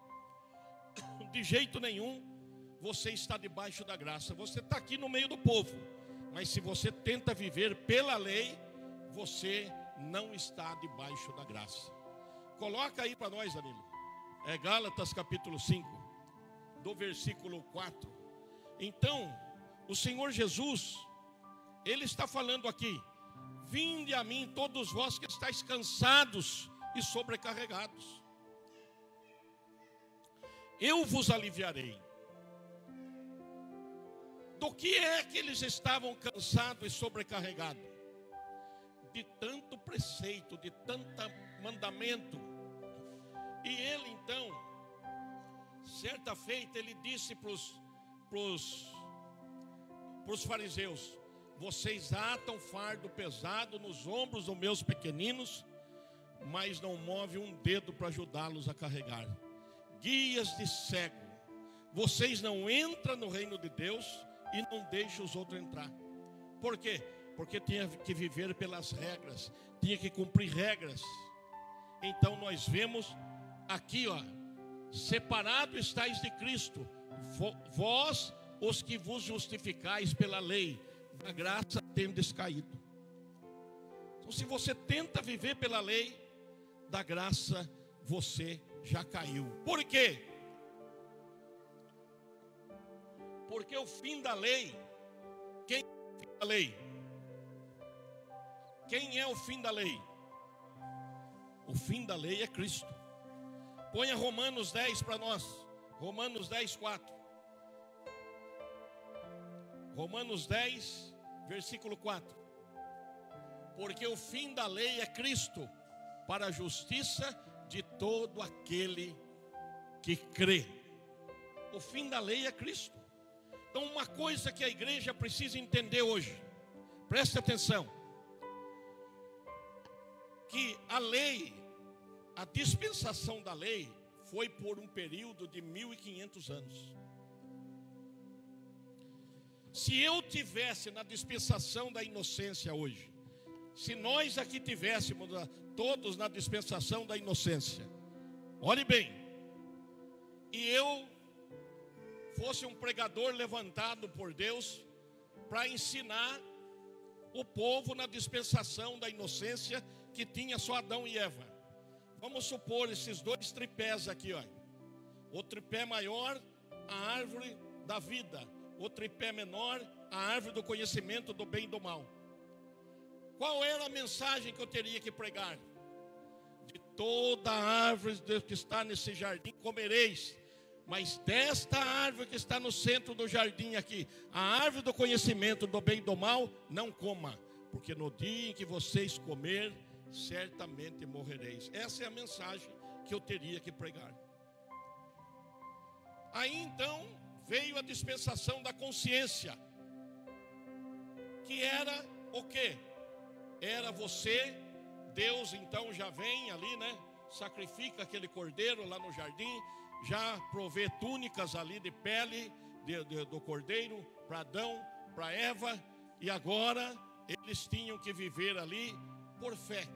De jeito nenhum, você está debaixo da graça. Você está aqui no meio do povo, mas se você tenta viver pela lei, você não está debaixo da graça. Coloca aí para nós, Danilo. É Gálatas capítulo 5, do versículo 4. Então, o Senhor Jesus, Ele está falando aqui: vinde a mim todos vós que estáis cansados e sobrecarregados, eu vos aliviarei. Do que é que eles estavam cansados e sobrecarregados? De tanto preceito, de tanto mandamento. E ele então, certa feita, ele disse para os fariseus: vocês atam fardo pesado nos ombros dos meus pequeninos, mas não move um dedo para ajudá-los a carregar. Guias de cego, vocês não entram no reino de Deus e não deixam os outros entrar. Por quê? Porque tinha que viver pelas regras, tinha que cumprir regras. Então nós vemos aqui, ó, separado estáis de Cristo, vós os que vos justificais pela lei, da graça tendes caído. Então, se você tenta viver pela lei, da graça você já caiu. Por quê? Porque o fim da lei, quem é o fim da lei? Quem é o fim da lei? O fim da lei é Cristo. Ponha Romanos 10 para nós. Romanos 10, 4. Romanos 10, versículo 4. Porque o fim da lei é Cristo, para a justiça de todo aquele que crê. O fim da lei é Cristo. Então, uma coisa que a igreja precisa entender hoje, preste atenção, que a lei, a dispensação da lei, foi por um período de 1500 anos. Se eu tivesse na dispensação da inocência hoje, se nós aqui tivéssemos todos na dispensação da inocência, olhe bem, e eu fosse um pregador levantado por Deus para ensinar o povo na dispensação da inocência que tinha só Adão e Eva. Vamos supor esses dois tripés aqui, ó. O tripé maior, a árvore da vida. O tripé menor, a árvore do conhecimento do bem e do mal. Qual era a mensagem que eu teria que pregar? De toda árvore que está nesse jardim comereis, mas desta árvore que está no centro do jardim aqui, a árvore do conhecimento do bem e do mal, não coma, porque no dia em que vocês comer, certamente morrereis. Essa é a mensagem que eu teria que pregar. Aí então veio a dispensação da consciência, que era o quê? Era você, Deus então já vem ali, né? Sacrifica aquele cordeiro lá no jardim, já provê túnicas ali de pele do cordeiro para Adão, para Eva, e agora eles tinham que viver ali por fé.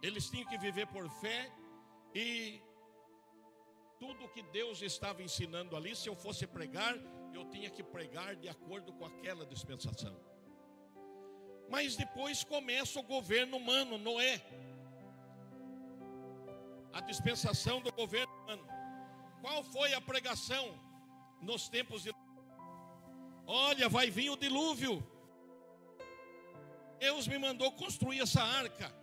Eles tinham que viver por fé, e tudo que Deus estava ensinando ali, se eu fosse pregar, eu tinha que pregar de acordo com aquela dispensação. Mas depois começa o governo humano, Noé. A dispensação do governo humano. Qual foi a pregação nos tempos de... Olha, vai vir o dilúvio. Deus me mandou construir essa arca.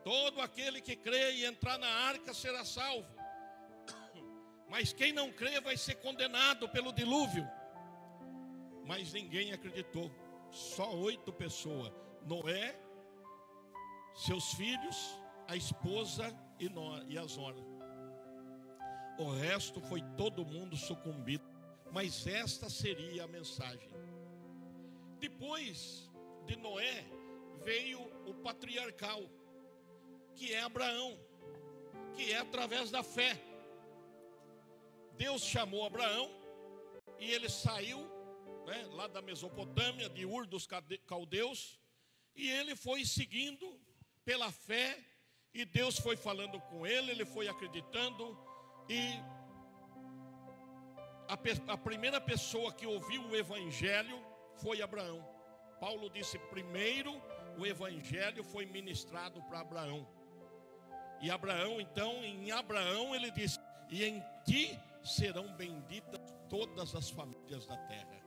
Todo aquele que crê e entrar na arca será salvo. Mas quem não crê vai ser condenado pelo dilúvio. Mas ninguém acreditou. Só 8 pessoas. Noé, seus filhos, a esposa e as noras. O resto foi todo mundo sucumbido. Mas esta seria a mensagem. Depois de Noé veio o patriarcal, que é Abraão, que é através da fé. Deus chamou Abraão e ele saiu, né, lá da Mesopotâmia, de Ur dos Caldeus, e ele foi seguindo pela fé, e Deus foi falando com ele foi acreditando, e a primeira pessoa que ouviu o evangelho foi Abraão. Paulo disse, primeiro o evangelho foi ministrado para Abraão. E Abraão, então, em Abraão ele disse, e em ti serão benditas todas as famílias da terra.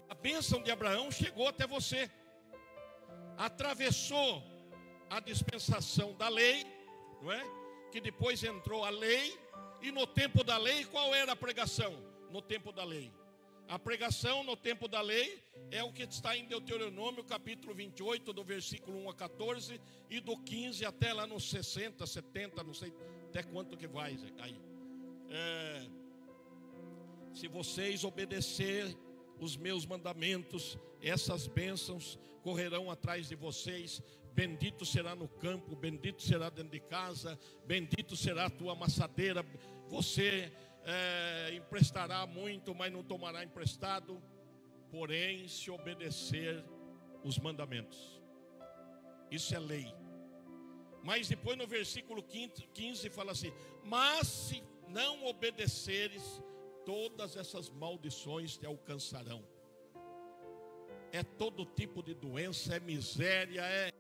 A bênção de Abraão chegou até você. Atravessou a dispensação da lei, não é? Que depois entrou a lei, e no tempo da lei, qual era a pregação? No tempo da lei. A pregação no tempo da lei é o que está em Deuteronômio, capítulo 28, do versículo 1 a 14, e do 15 até lá nos 60, 70, não sei até quanto que vai aí. Se vocês obedecerem os meus mandamentos, essas bênçãos correrão atrás de vocês. Bendito será no campo, bendito será dentro de casa, bendito será a tua amassadeira. Você emprestará muito, mas não tomará emprestado. porém se obedecer os mandamentos. Isso é lei. Mas depois no versículo 15 fala assim: mas se não obedeceres, todas essas maldições te alcançarão. É todo tipo de doença, é miséria, é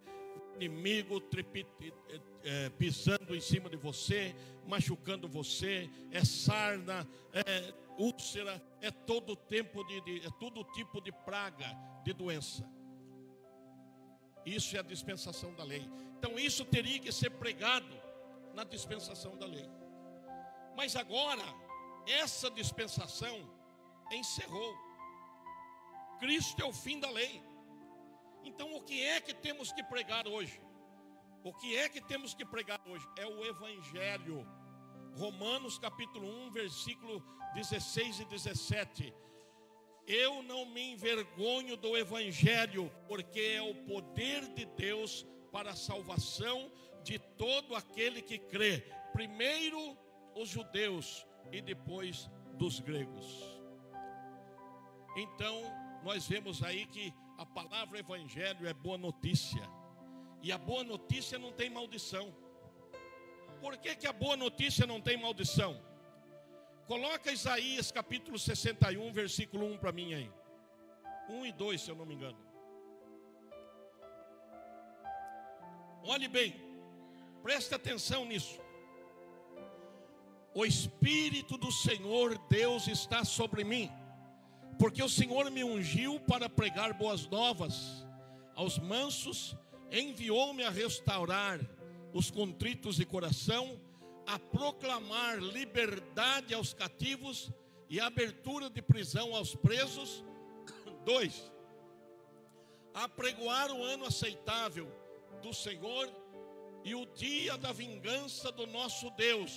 inimigo pisando em cima de você, machucando você, é sarna, é úlcera, é todo tipo de praga, de doença. Isso é a dispensação da lei. Então isso teria que ser pregado na dispensação da lei. Mas agora, essa dispensação encerrou. Cristo é o fim da lei. Então o que é que temos que pregar hoje? O que é que temos que pregar hoje? É o Evangelho. Romanos capítulo 1, versículo 16 e 17. Eu não me envergonho do Evangelho, porque é o poder de Deus para a salvação de todo aquele que crê. Primeiro os judeus e depois dos gregos. Então nós vemos aí que a palavra Evangelho é boa notícia. E a boa notícia não tem maldição. Por que a boa notícia não tem maldição? Coloca Isaías capítulo 61, versículo 1 para mim aí. 1 e 2, se eu não me engano. Olhe bem, preste atenção nisso. O Espírito do Senhor Deus está sobre mim, porque o Senhor me ungiu para pregar boas novas aos mansos, enviou-me a restaurar os contritos de coração, a proclamar liberdade aos cativos e abertura de prisão aos presos. 2. A apregoar o ano aceitável do Senhor e o dia da vingança do nosso Deus,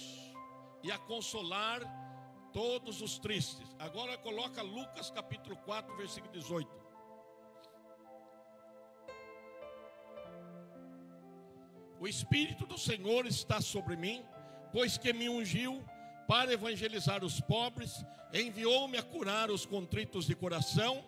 e a consolar todos os tristes. Agora coloca Lucas capítulo 4, versículo 18. O Espírito do Senhor está sobre mim, pois que me ungiu para evangelizar os pobres, enviou-me a curar os contritos de coração,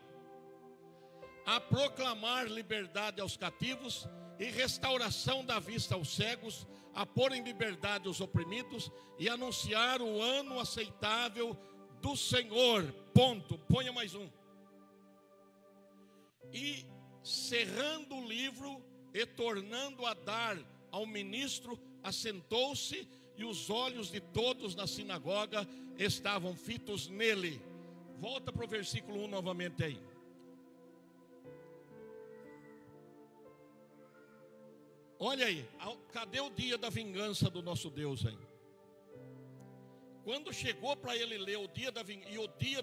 a proclamar liberdade aos cativos e restauração da vista aos cegos, a pôr em liberdade os oprimidos e anunciar o ano aceitável do Senhor. Ponto. Ponha mais um. E cerrando o livro e tornando a dar ao ministro, assentou-se, e os olhos de todos na sinagoga estavam fitos nele. Volta para o versículo 1 novamente aí. Olha aí, cadê o dia da vingança do nosso Deus aí? Quando chegou para ele ler o dia da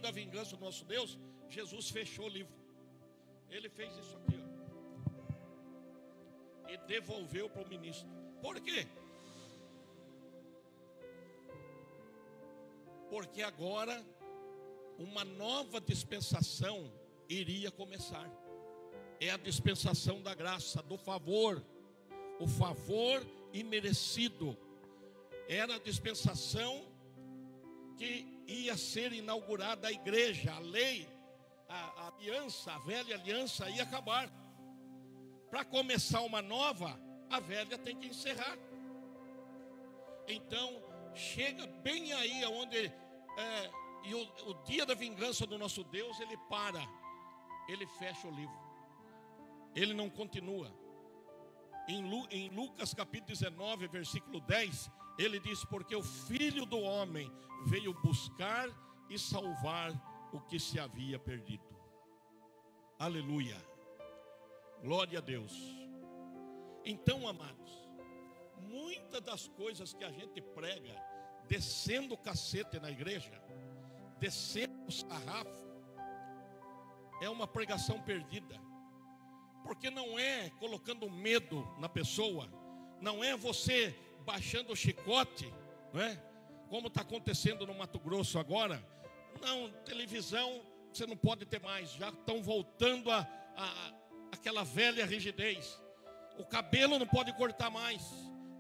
vingança do nosso Deus, Jesus fechou o livro. Ele fez isso aqui, ó, e devolveu para o ministro. Por quê? Porque agora uma nova dispensação iria começar. É a dispensação da graça, do favor. O favor imerecido. Era a dispensação que ia ser inaugurada a igreja. A lei, a aliança, a velha aliança ia acabar. Para começar uma nova, a velha tem que encerrar. Então chega bem aí onde e o dia da vingança do nosso Deus, ele para, ele fecha o livro, ele não continua. Em Lucas capítulo 19, versículo 10, ele diz: porque o Filho do Homem veio buscar e salvar o que se havia perdido. Aleluia, glória a Deus. Então, amados, muitas das coisas que a gente prega, descendo o cacete na igreja, descendo o sarrafo, é uma pregação perdida. Porque não é colocando medo na pessoa, não é você baixando o chicote, não é? Como está acontecendo no Mato Grosso agora. Não, televisão você não pode ter mais, já estão voltando aquela velha rigidez. O cabelo não pode cortar mais,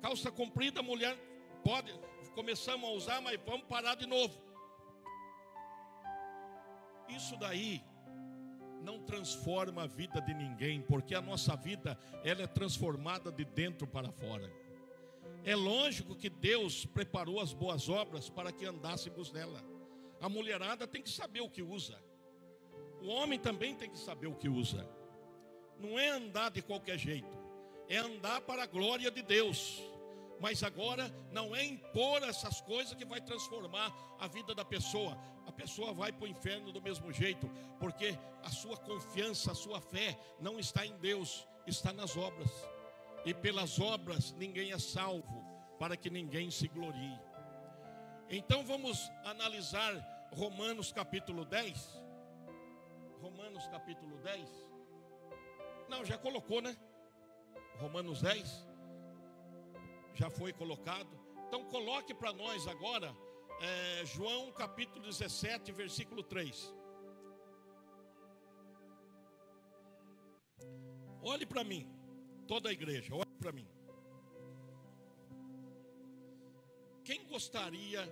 calça comprida, mulher pode, começamos a usar, mas vamos parar de novo. Isso daí não transforma a vida de ninguém, porque a nossa vida, ela é transformada de dentro para fora. É lógico que Deus preparou as boas obras para que andássemos nela. A mulherada tem que saber o que usa. O homem também tem que saber o que usa. Não é andar de qualquer jeito, é andar para a glória de Deus. Mas agora não é impor essas coisas que vai transformar a vida da pessoa. A pessoa vai para o inferno do mesmo jeito, porque a sua confiança, a sua fé não está em Deus, está nas obras. E pelas obras ninguém é salvo, para que ninguém se glorie. Então vamos analisar Romanos capítulo 10. Romanos capítulo 10. Não, já colocou, né? Romanos 10. Já foi colocado. Então coloque para nós agora João capítulo 17, versículo 3. Olhe para mim, toda a igreja, olhe para mim. Quem gostaria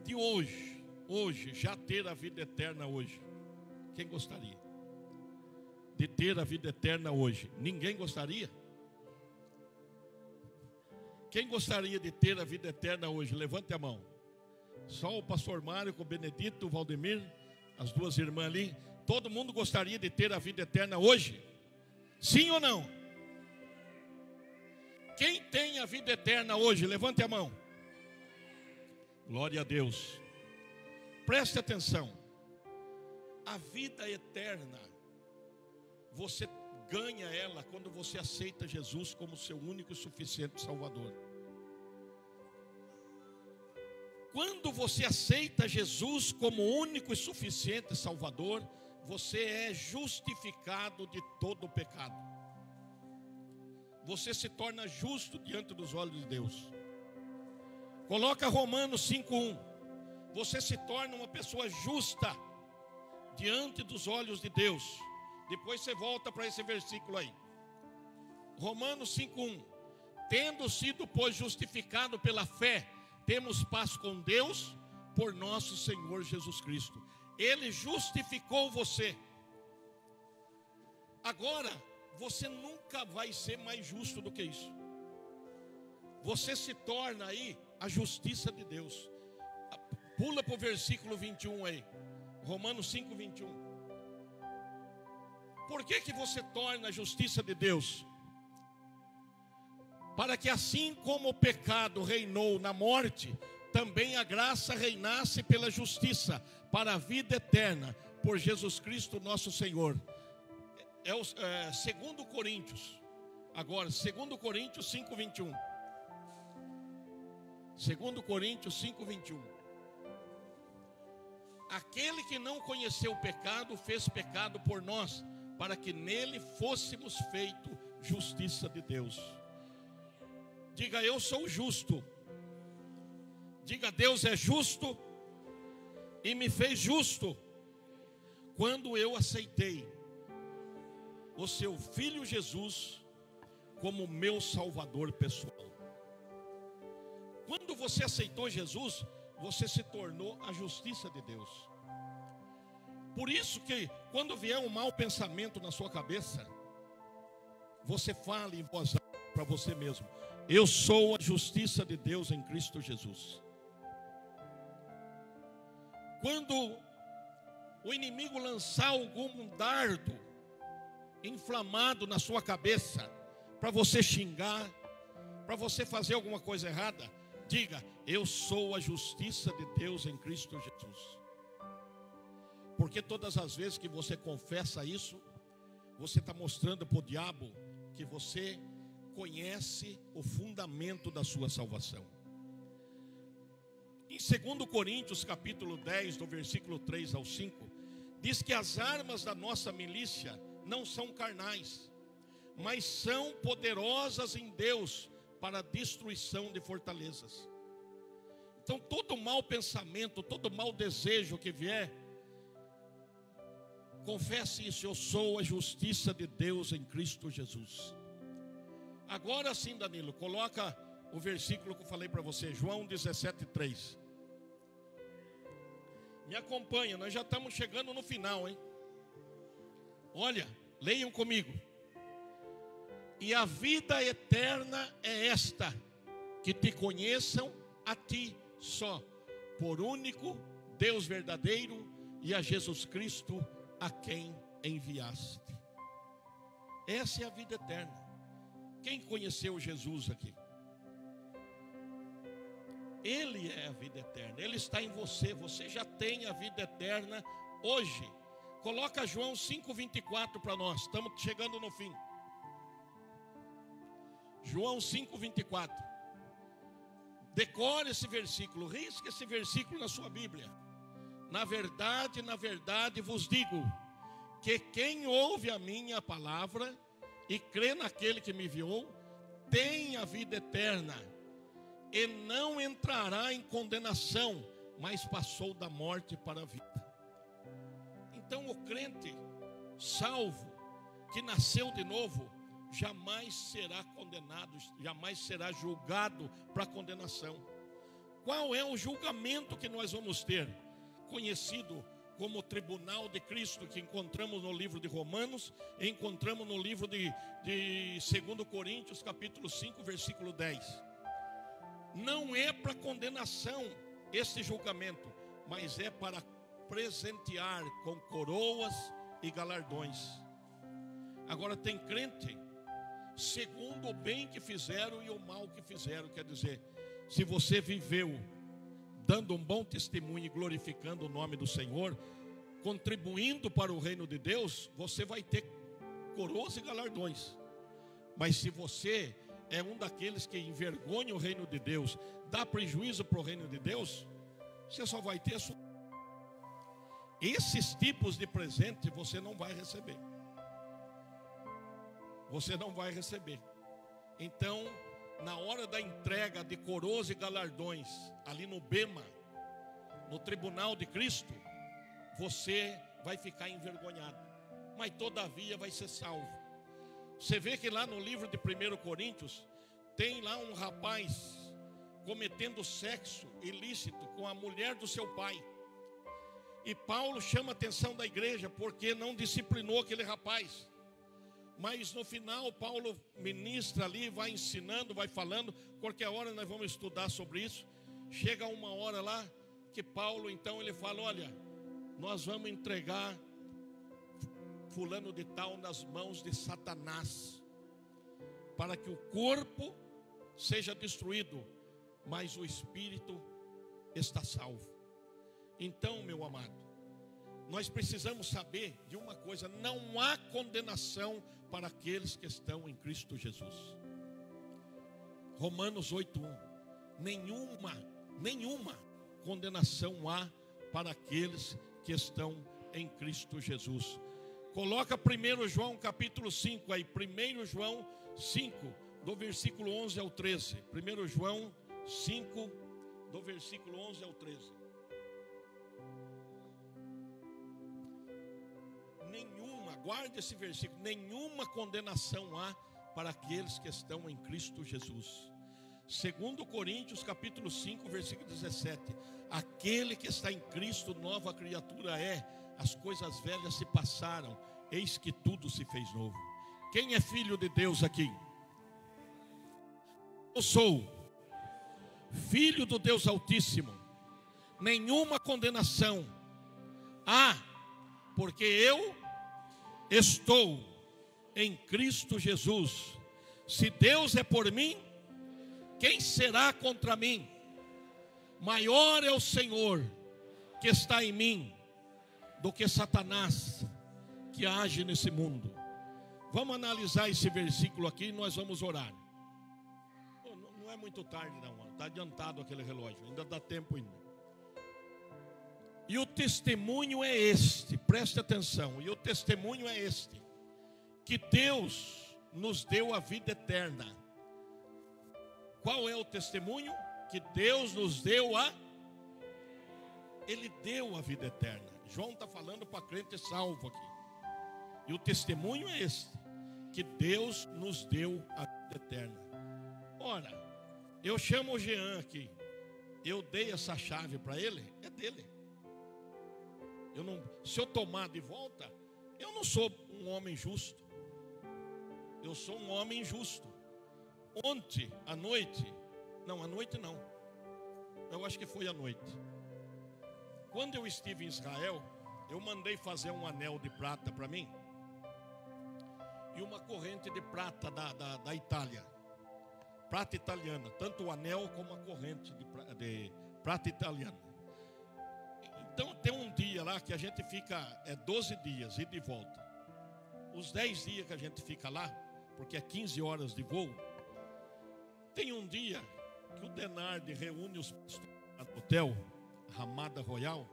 de hoje, já ter a vida eterna hoje? Quem gostaria de ter a vida eterna hoje? Ninguém gostaria? Quem gostaria de ter a vida eterna hoje? Levante a mão. Só o pastor Mário com o Benedito, o Valdemir, as duas irmãs ali. Todo mundo gostaria de ter a vida eterna hoje? Sim ou não? Quem tem a vida eterna hoje? Levante a mão. Glória a Deus. Preste atenção. A vida eterna, você ganha ela quando você aceita Jesus como seu único e suficiente Salvador. Quando você aceita Jesus como único e suficiente Salvador, você é justificado de todo o pecado. Você se torna justo diante dos olhos de Deus. Coloca Romanos 5:1. Você se torna uma pessoa justa diante dos olhos de Deus. Depois você volta para esse versículo aí. Romanos 5:1. Tendo sido, pois, justificado pela fé, temos paz com Deus por nosso Senhor Jesus Cristo. Ele justificou você. Agora, você nunca vai ser mais justo do que isso. Você se torna aí a justiça de Deus. Pula para o versículo 21 aí. Romanos 5:21. Por que você torna a justiça de Deus? Para que assim como o pecado reinou na morte, também a graça reinasse pela justiça, para a vida eterna, por Jesus Cristo nosso Senhor. É o 2 Coríntios. Agora, 2 Coríntios 5:21. 2 Coríntios 5:21. Aquele que não conheceu o pecado, fez pecado por nós, para que nele fôssemos feito justiça de Deus. Diga, eu sou justo. Diga, Deus é justo e me fez justo quando eu aceitei o seu Filho Jesus como meu Salvador pessoal. Quando você aceitou Jesus, você se tornou a justiça de Deus. Por isso que quando vier um mau pensamento na sua cabeça, você fale em voz alta para você mesmo: eu sou a justiça de Deus em Cristo Jesus. Quando o inimigo lançar algum dardo inflamado na sua cabeça, para você xingar, para você fazer alguma coisa errada, diga, eu sou a justiça de Deus em Cristo Jesus. Porque todas as vezes que você confessa isso, você está mostrando para o diabo que você conhece o fundamento da sua salvação. Em 2 Coríntios capítulo 10, do versículo 3 ao 5, diz que as armas da nossa milícia não são carnais, mas são poderosas em Deus para a destruição de fortalezas. Então todo mau pensamento, todo mau desejo que vier, confesse isso: eu sou a justiça de Deus em Cristo Jesus. Agora sim, Danilo, coloca o versículo que eu falei para você, João 17:3. Me acompanha, nós já estamos chegando no final, hein? Olha, leiam comigo. E a vida eterna é esta, que te conheçam a ti só, por único Deus verdadeiro, e a Jesus Cristo a quem enviaste. Essa é a vida eterna. Quem conheceu Jesus aqui? Ele é a vida eterna, Ele está em você, você já tem a vida eterna hoje. Coloca João 5,24 para nós, estamos chegando no fim. João 5,24. Decore esse versículo, risque esse versículo na sua Bíblia. Na verdade vos digo, que quem ouve a minha palavra e crê naquele que me enviou, tem a vida eterna, e não entrará em condenação, mas passou da morte para a vida. Então o crente salvo, que nasceu de novo, jamais será condenado, jamais será julgado para condenação. Qual é o julgamento que nós vamos ter? Conhecido como o tribunal de Cristo, que encontramos no livro de Romanos, e encontramos no livro de 2 Coríntios, capítulo 5, versículo 10. Não é para condenação esse julgamento, mas é para presentear com coroas e galardões. Agora tem crente segundo o bem que fizeram e o mal que fizeram. Quer dizer, se você viveu dando um bom testemunho e glorificando o nome do Senhor, contribuindo para o reino de Deus, você vai ter coroas e galardões. Mas se você é um daqueles que envergonha o reino de Deus, dá prejuízo para o reino de Deus, você só vai ter esses tipos de presente você não vai receber. Você não vai receber. Então, na hora da entrega de coroas e galardões, ali no Bema, no tribunal de Cristo, você vai ficar envergonhado, mas todavia vai ser salvo. Você vê que lá no livro de 1 Coríntios, tem lá um rapaz cometendo sexo ilícito com a mulher do seu pai. E Paulo chama a atenção da igreja, porque não disciplinou aquele rapaz. Mas no final Paulo ministra ali, vai ensinando, vai falando. Qualquer hora nós vamos estudar sobre isso. Chega uma hora lá que Paulo então ele fala: olha, nós vamos entregar fulano de tal nas mãos de Satanás, para que o corpo seja destruído, mas o espírito está salvo. Então, meu amado, nós precisamos saber de uma coisa: não há condenação para aqueles que estão em Cristo Jesus. Romanos 8:1. Nenhuma condenação há para aqueles que estão em Cristo Jesus. Coloca 1 João capítulo 5 aí, 1 João 5, do versículo 11 ao 13. 1 João 5, do versículo 11 ao 13. Guarde esse versículo: nenhuma condenação há para aqueles que estão em Cristo Jesus. 2 Coríntios capítulo 5, versículo 17. Aquele que está em Cristo, nova criatura é. As coisas velhas se passaram, eis que tudo se fez novo. Quem é filho de Deus aqui? Eu sou filho do Deus Altíssimo. Nenhuma condenação há, porque eu estou em Cristo Jesus. Se Deus é por mim, quem será contra mim? Maior é o Senhor que está em mim do que Satanás que age nesse mundo. Vamos analisar esse versículo aqui e nós vamos orar. Não é muito tarde não, está adiantado aquele relógio, ainda dá tempo ainda. E o testemunho é este, preste atenção, e o testemunho é este: que Deus nos deu a vida eterna. Qual é o testemunho? Que Deus nos deu Ele deu a vida eterna. João está falando para crente salvo aqui. E o testemunho é este: que Deus nos deu a vida eterna. Ora, eu chamo o Jean aqui, eu dei essa chave para ele, é dele. Se eu tomar de volta, Eu não sou um homem justo. Eu sou um homem injusto. Ontem, à noite, não, à noite não. Eu acho que foi à noite. Quando eu estive em Israel, eu mandei fazer um anel de prata para mim e uma corrente de prata da Itália. Prata italiana, tanto o anel como a corrente de prata italiana. Então tem um dia lá que a gente fica 12 dias e de volta. Os 10 dias que a gente fica lá, porque é 15 horas de voo, tem um dia que o Denardi reúne os pastores no hotel Ramada Royal.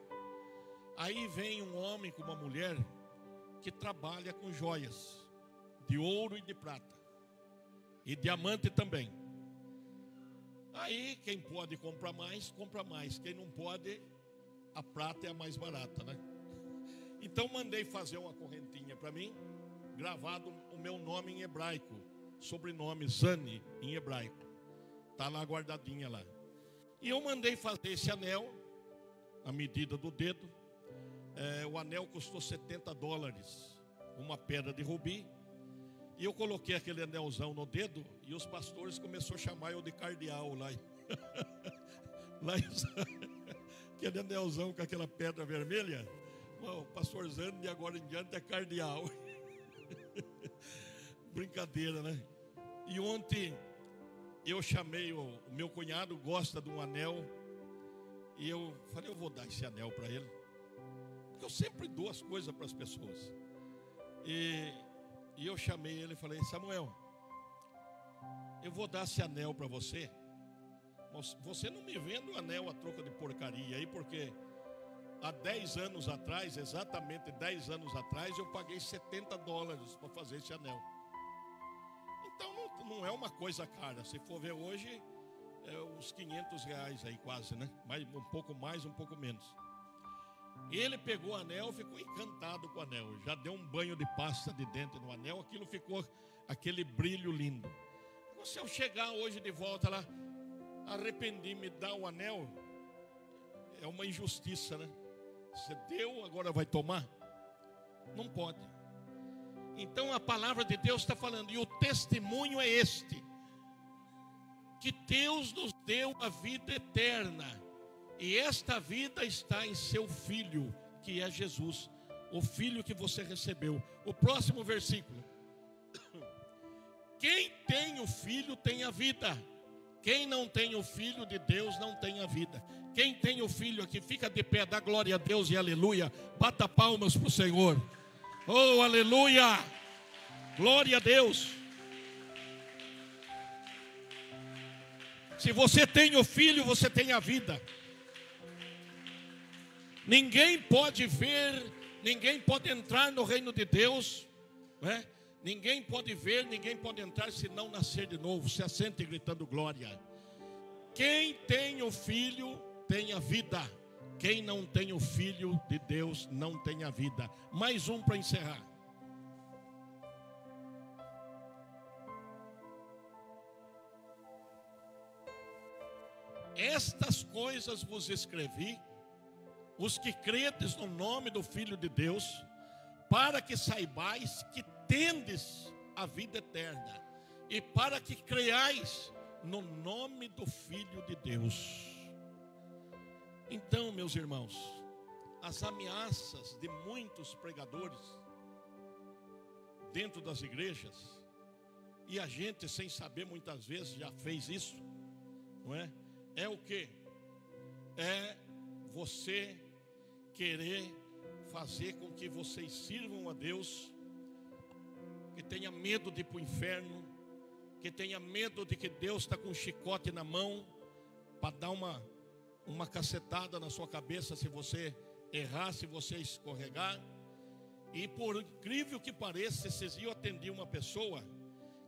Aí vem um homem com uma mulher que trabalha com joias de ouro e de prata e diamante também. Aí quem pode comprar mais, compra mais. Quem não pode, a prata é a mais barata, né? Então mandei fazer uma correntinha para mim, gravado o meu nome em hebraico, sobrenome Zani em hebraico. Está lá guardadinha lá. E eu mandei fazer esse anel, a medida do dedo. O anel custou $70, uma pedra de rubi. E eu coloquei aquele anelzão no dedo e os pastores começaram a chamar eu de cardeal lá. Lá em aquele anelzão com aquela pedra vermelha. O pastor Zani de agora em diante é cardeal. Brincadeira, né? E ontem eu chamei o meu cunhado, gosta de um anel, e eu falei, eu vou dar esse anel para ele, porque eu sempre dou as coisas para as pessoas. E eu chamei ele e falei, Samuel, eu vou dar esse anel para você. Você não me vende o anel a troca de porcaria aí, porque há 10 anos atrás, exatamente 10 anos atrás, eu paguei $70 para fazer esse anel. Então não é uma coisa cara. Se for ver hoje, é uns R$500 aí quase, né? Um pouco mais, um pouco menos. Ele pegou o anel, ficou encantado com o anel. Já deu um banho de pasta de dente no anel. Aquilo ficou aquele brilho lindo. Se eu chegar hoje de volta lá, arrependi, me dá o anel, é uma injustiça, né? Você deu, agora vai tomar? Não pode. Então a palavra de Deus está falando, e o testemunho é este, que Deus nos deu a vida eterna, e esta vida está em seu Filho, que é Jesus, o Filho que você recebeu. O próximo versículo: quem tem o Filho tem a vida, quem não tem o Filho de Deus não tem a vida. Quem tem o Filho aqui, fica de pé, dá glória a Deus e aleluia, bata palmas para o Senhor. Oh, aleluia, glória a Deus. Se você tem o Filho, você tem a vida. Ninguém pode ver, ninguém pode entrar no reino de Deus, né? Ninguém pode ver, ninguém pode entrar se não nascer de novo. Se assente gritando glória. Quem tem o Filho tem a vida. Quem não tem o Filho de Deus não tem a vida. Mais um para encerrar. Estas coisas vos escrevi, os que credes no nome do Filho de Deus, para que saibais que tendes a vida eterna, e para que creiais no nome do Filho de Deus. Então, meus irmãos, as ameaças de muitos pregadores dentro das igrejas, e a gente sem saber muitas vezes já fez isso, não é? É o que? É você querer fazer com que vocês sirvam a Deus, que tenha medo de ir para o inferno, que tenha medo de que Deus está com um chicote na mão para dar uma cacetada na sua cabeça se você errar, se você escorregar. E por incrível que pareça, esses dias eu atendi uma pessoa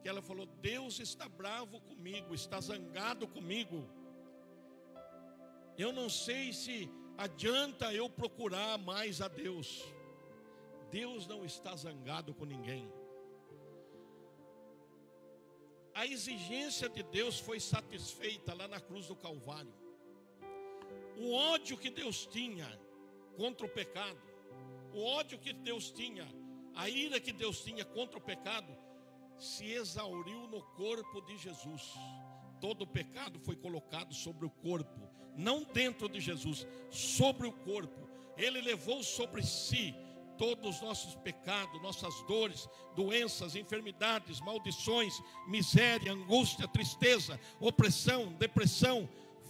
que ela falou: Deus está bravo comigo, está zangado comigo. Eu não sei se adianta eu procurar mais a Deus. Deus não está zangado com ninguém. A exigência de Deus foi satisfeita lá na cruz do Calvário. O ódio que Deus tinha contra o pecado, o ódio que Deus tinha A ira que Deus tinha contra o pecado se exauriu no corpo de Jesus. Todo o pecado foi colocado sobre o corpo, não dentro de Jesus, sobre o corpo. Ele levou sobre si todos os nossos pecados, nossas dores, doenças, enfermidades, maldições, miséria, angústia, tristeza, opressão, depressão.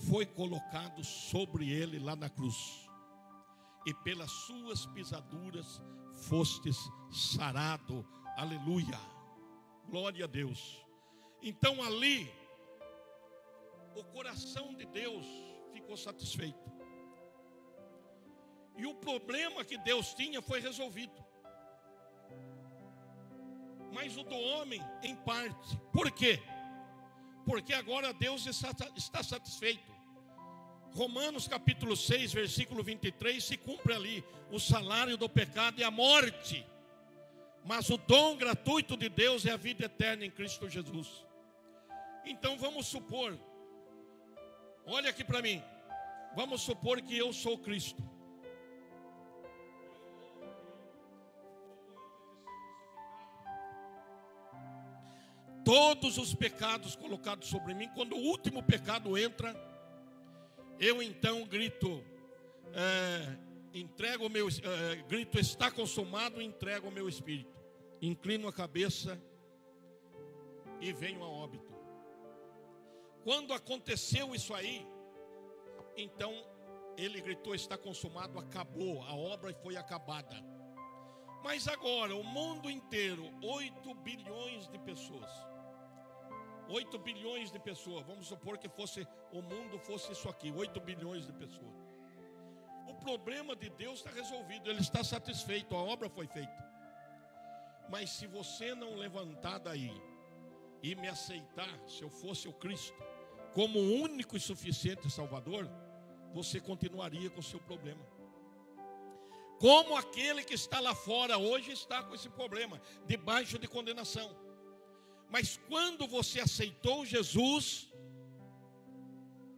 Foi colocado sobre ele lá na cruz. E pelas suas pisaduras fostes sarado. Aleluia. Glória a Deus. Então ali, o coração de Deus ficou satisfeito. E o problema que Deus tinha foi resolvido. Mas o do homem, em parte. Por quê? Porque agora Deus está satisfeito. Romanos capítulo 6, versículo 23, se cumpre ali. O salário do pecado é a morte. Mas o dom gratuito de Deus é a vida eterna em Cristo Jesus. Então vamos supor, olha aqui para mim. Vamos supor que eu sou Cristo. Todos os pecados colocados sobre mim, quando o último pecado entra, eu então grito, grito, está consumado, e entrego o meu espírito. Inclino a cabeça e venho a óbito. Quando aconteceu isso aí, então ele gritou, está consumado, acabou, a obra foi acabada. Mas agora, o mundo inteiro, 8 bilhões de pessoas. 8 bilhões de pessoas, vamos supor que o mundo fosse isso aqui, 8 bilhões de pessoas. O problema de Deus está resolvido, Ele está satisfeito, a obra foi feita. Mas se você não levantar daí e me aceitar, se eu fosse o Cristo, como o único e suficiente Salvador, você continuaria com o seu problema. Como aquele que está lá fora hoje está com esse problema, debaixo de condenação. Mas quando você aceitou Jesus,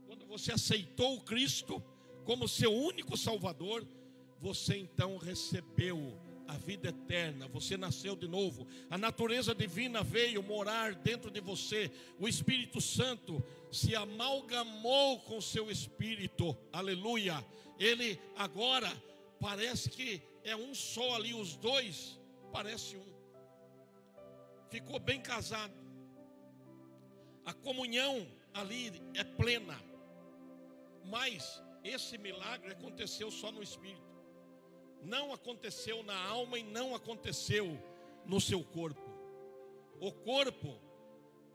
quando você aceitou o Cristo como seu único Salvador, você então recebeu a vida eterna, você nasceu de novo, a natureza divina veio morar dentro de você, o Espírito Santo se amalgamou com seu espírito, aleluia. Ele agora parece que é um só ali, os dois parece um. Ficou bem casado. A comunhão ali é plena. Mas esse milagre aconteceu só no espírito. Não aconteceu na alma e não aconteceu no seu corpo. O corpo,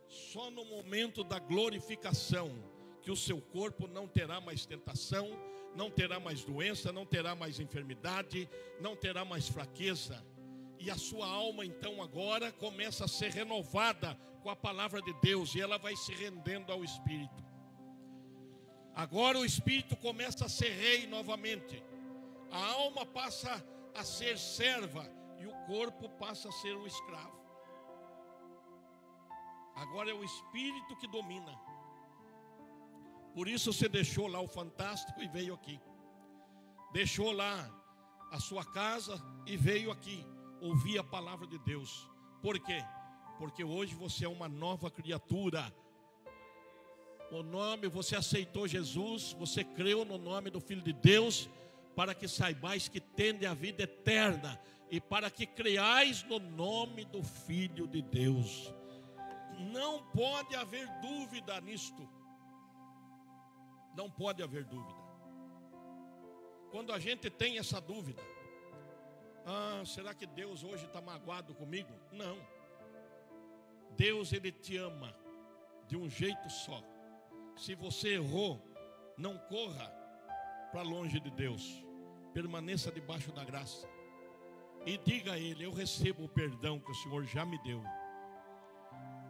só no momento da glorificação, que o seu corpo não terá mais tentação, não terá mais doença, não terá mais enfermidade, não terá mais fraqueza. E a sua alma então agora começa a ser renovada com a palavra de Deus, e ela vai se rendendo ao Espírito. Agora o Espírito começa a ser rei novamente. A alma passa a ser serva e o corpo passa a ser um escravo. Agora é o Espírito que domina. Por isso você deixou lá o fantástico e veio aqui. Deixou lá a sua casa e veio aqui ouvir a palavra de Deus. Por quê? Porque hoje você é uma nova criatura. O nome, você aceitou Jesus, você creu no nome do Filho de Deus, para que saibais que tende a vida eterna, e para que creais no nome do Filho de Deus. Não pode haver dúvida nisto. Não pode haver dúvida. Quando a gente tem essa dúvida, será que Deus hoje está magoado comigo? Não. Deus, Ele te ama de um jeito só. Se você errou, não corra para longe de Deus. Permaneça debaixo da graça. E diga a Ele, eu recebo o perdão que o Senhor já me deu.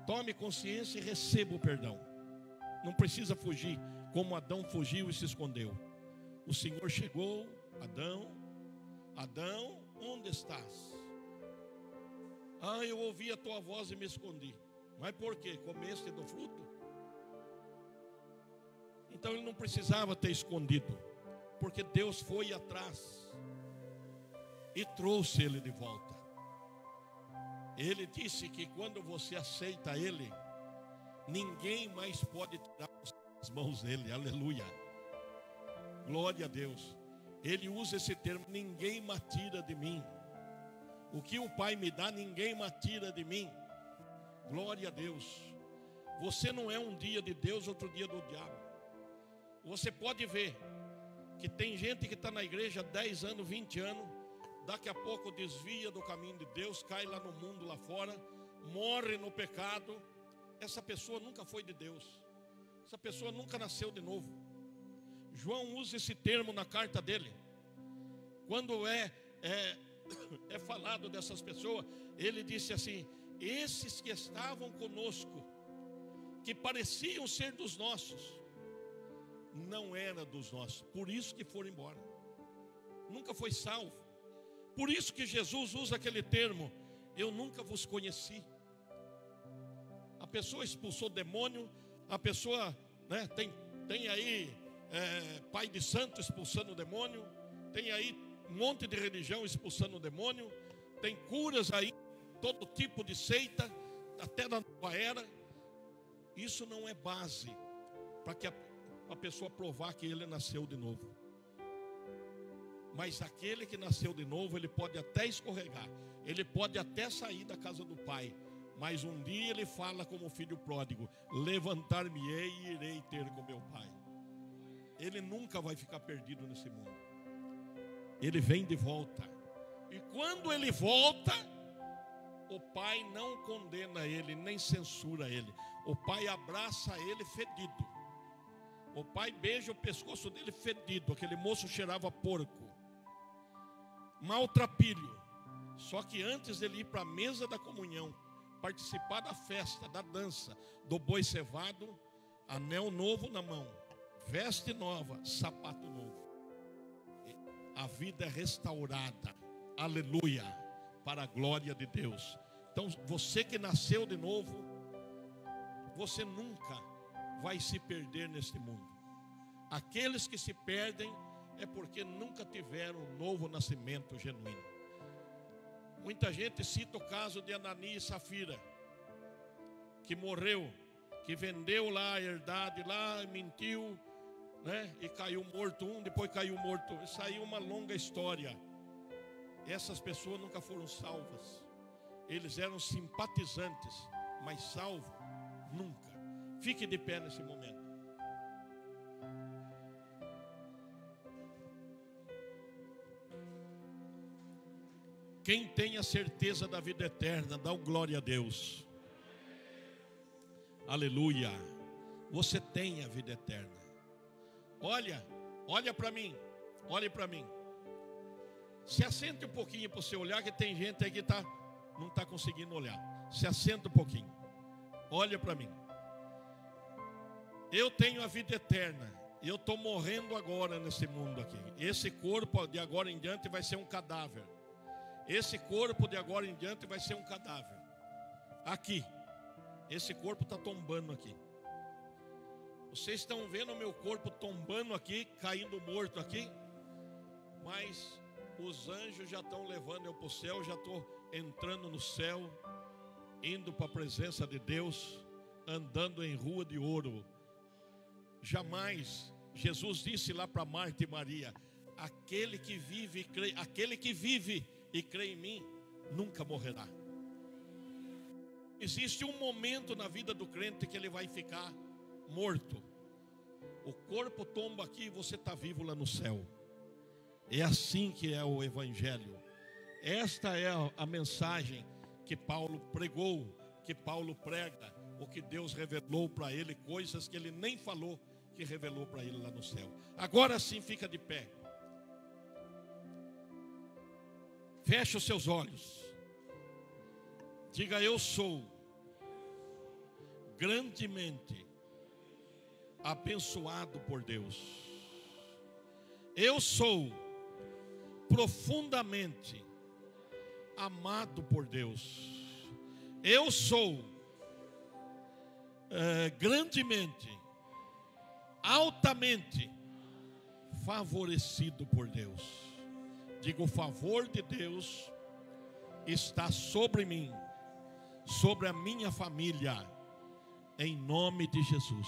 Tome consciência e receba o perdão. Não precisa fugir, como Adão fugiu e se escondeu. O Senhor chegou, Adão, onde estás? Eu ouvi a tua voz e me escondi. Mas por quê? Comeste do fruto? Então ele não precisava ter escondido, porque Deus foi atrás e trouxe ele de volta. Ele disse que quando você aceita Ele, ninguém mais pode tirar as mãos dele. Aleluia. Glória a Deus. Ele usa esse termo: ninguém me tira de mim. O que o Pai me dá, ninguém me tira de mim. Glória a Deus. Você não é um dia de Deus, outro dia do diabo. Você pode ver que tem gente que está na igreja 10 anos, 20 anos, daqui a pouco desvia do caminho de Deus, cai lá no mundo lá fora, morre no pecado. Essa pessoa nunca foi de Deus. Essa pessoa nunca nasceu de novo. João usa esse termo na carta dele. Quando é falado dessas pessoas, ele disse assim: esses que estavam conosco, que pareciam ser dos nossos, não era dos nossos, por isso que foram embora. Nunca foi salvo. Por isso que Jesus usa aquele termo: eu nunca vos conheci. A pessoa expulsou demônio, a pessoa, né, tem aí pai de santo expulsando o demônio, tem aí um monte de religião expulsando o demônio, tem curas aí, todo tipo de seita, até na nova era. Isso não é base para que a pessoa provar que ele nasceu de novo. Mas aquele que nasceu de novo, ele pode até escorregar, ele pode até sair da casa do pai, mas um dia ele fala como filho pródigo: levantar-me-ei e irei ter com meu pai. Ele nunca vai ficar perdido nesse mundo. Ele vem de volta. E quando ele volta, o pai não condena ele, nem censura ele. O pai abraça ele fedido. O pai beija o pescoço dele fedido. Aquele moço cheirava porco, maltrapilho. Só que antes dele ir para a mesa da comunhão, participar da festa, da dança, do boi cevado, anel novo na mão, veste nova, sapato novo. A vida é restaurada, aleluia, para a glória de Deus. Então você que nasceu de novo, você nunca vai se perder neste mundo. Aqueles que se perdem é porque nunca tiveram um novo nascimento genuíno. Muita gente cita o caso de Ananias e Safira, que morreu, que vendeu lá a herdade, lá mentiu, né? E caiu morto um, depois caiu morto. Isso aí é uma longa história. Essas pessoas nunca foram salvas. Eles eram simpatizantes, mas salvo nunca. Fique de pé nesse momento. Quem tem a certeza da vida eterna, dá glória a Deus. Aleluia. Você tem a vida eterna. Olha para mim. Olhe para mim. Se assente um pouquinho para você olhar, que tem gente aí que não está conseguindo olhar. Se assenta um pouquinho. Olha para mim. Eu tenho a vida eterna. E eu estou morrendo agora nesse mundo aqui. Esse corpo de agora em diante vai ser um cadáver. Esse corpo de agora em diante vai ser um cadáver. Aqui. Esse corpo está tombando aqui. Vocês estão vendo o meu corpo tombando aqui, caindo morto aqui. Mas os anjos já estão levando eu para o céu. Já estou entrando no céu, indo para a presença de Deus, andando em rua de ouro. Jamais, Jesus disse lá para Marta e Maria: aquele que vive e crê em mim, nunca morrerá. Existe um momento na vida do crente que ele vai ficar morto. O corpo tomba aqui e você está vivo lá no céu. É assim que é o Evangelho. Esta é a mensagem que Paulo pregou, que Paulo prega, o que Deus revelou para ele, coisas que ele nem falou, que revelou para ele lá no céu. Agora sim, fica de pé. Feche os seus olhos. Diga: eu sou grandemente abençoado por Deus. Eu sou profundamente amado por Deus. Eu sou grandemente, altamente favorecido por Deus. Diga: o favor de Deus está sobre mim sobre a minha família, em nome de Jesus.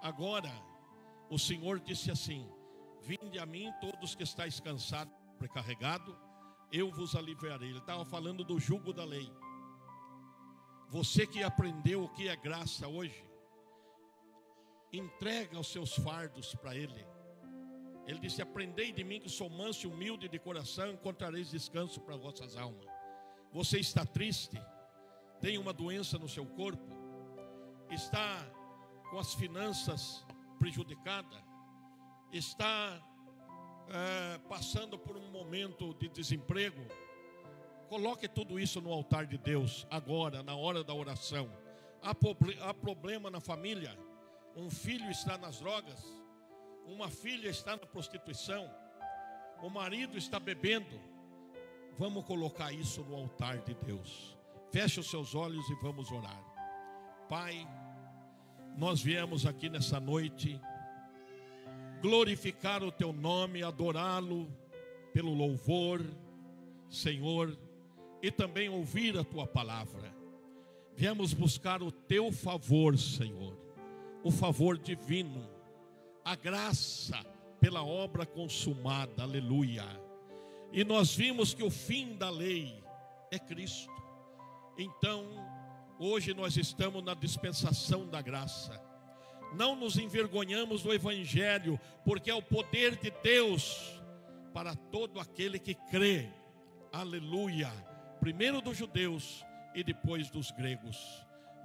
Agora, o Senhor disse assim: vinde a mim todos que estáis cansados e sobrecarregados, eu vos aliviarei. Ele estava falando do jugo da lei. Você que aprendeu o que é graça hoje, entrega os seus fardos para Ele. Ele disse: aprendei de mim que sou manso e humilde de coração, encontrareis descanso para vossas almas. Você está triste? Tem uma doença no seu corpo? Está com as finanças prejudicadas? Está passando por um momento de desemprego? Coloque tudo isso no altar de Deus agora, na hora da oração. Há problema na família? Um filho está nas drogas? Uma filha está na prostituição? O marido está bebendo? Vamos colocar isso no altar de Deus. Feche os seus olhos e vamos orar. Pai, nós viemos aqui nessa noite glorificar o Teu nome, adorá-lo pelo louvor, Senhor, e também ouvir a Tua palavra. Viemos buscar o Teu favor, Senhor, o favor divino, a graça pela obra consumada, aleluia. E nós vimos que o fim da lei é Cristo. Então, hoje nós estamos na dispensação da graça. Não nos envergonhamos do Evangelho, porque é o poder de Deus para todo aquele que crê, aleluia. Primeiro dos judeus e depois dos gregos.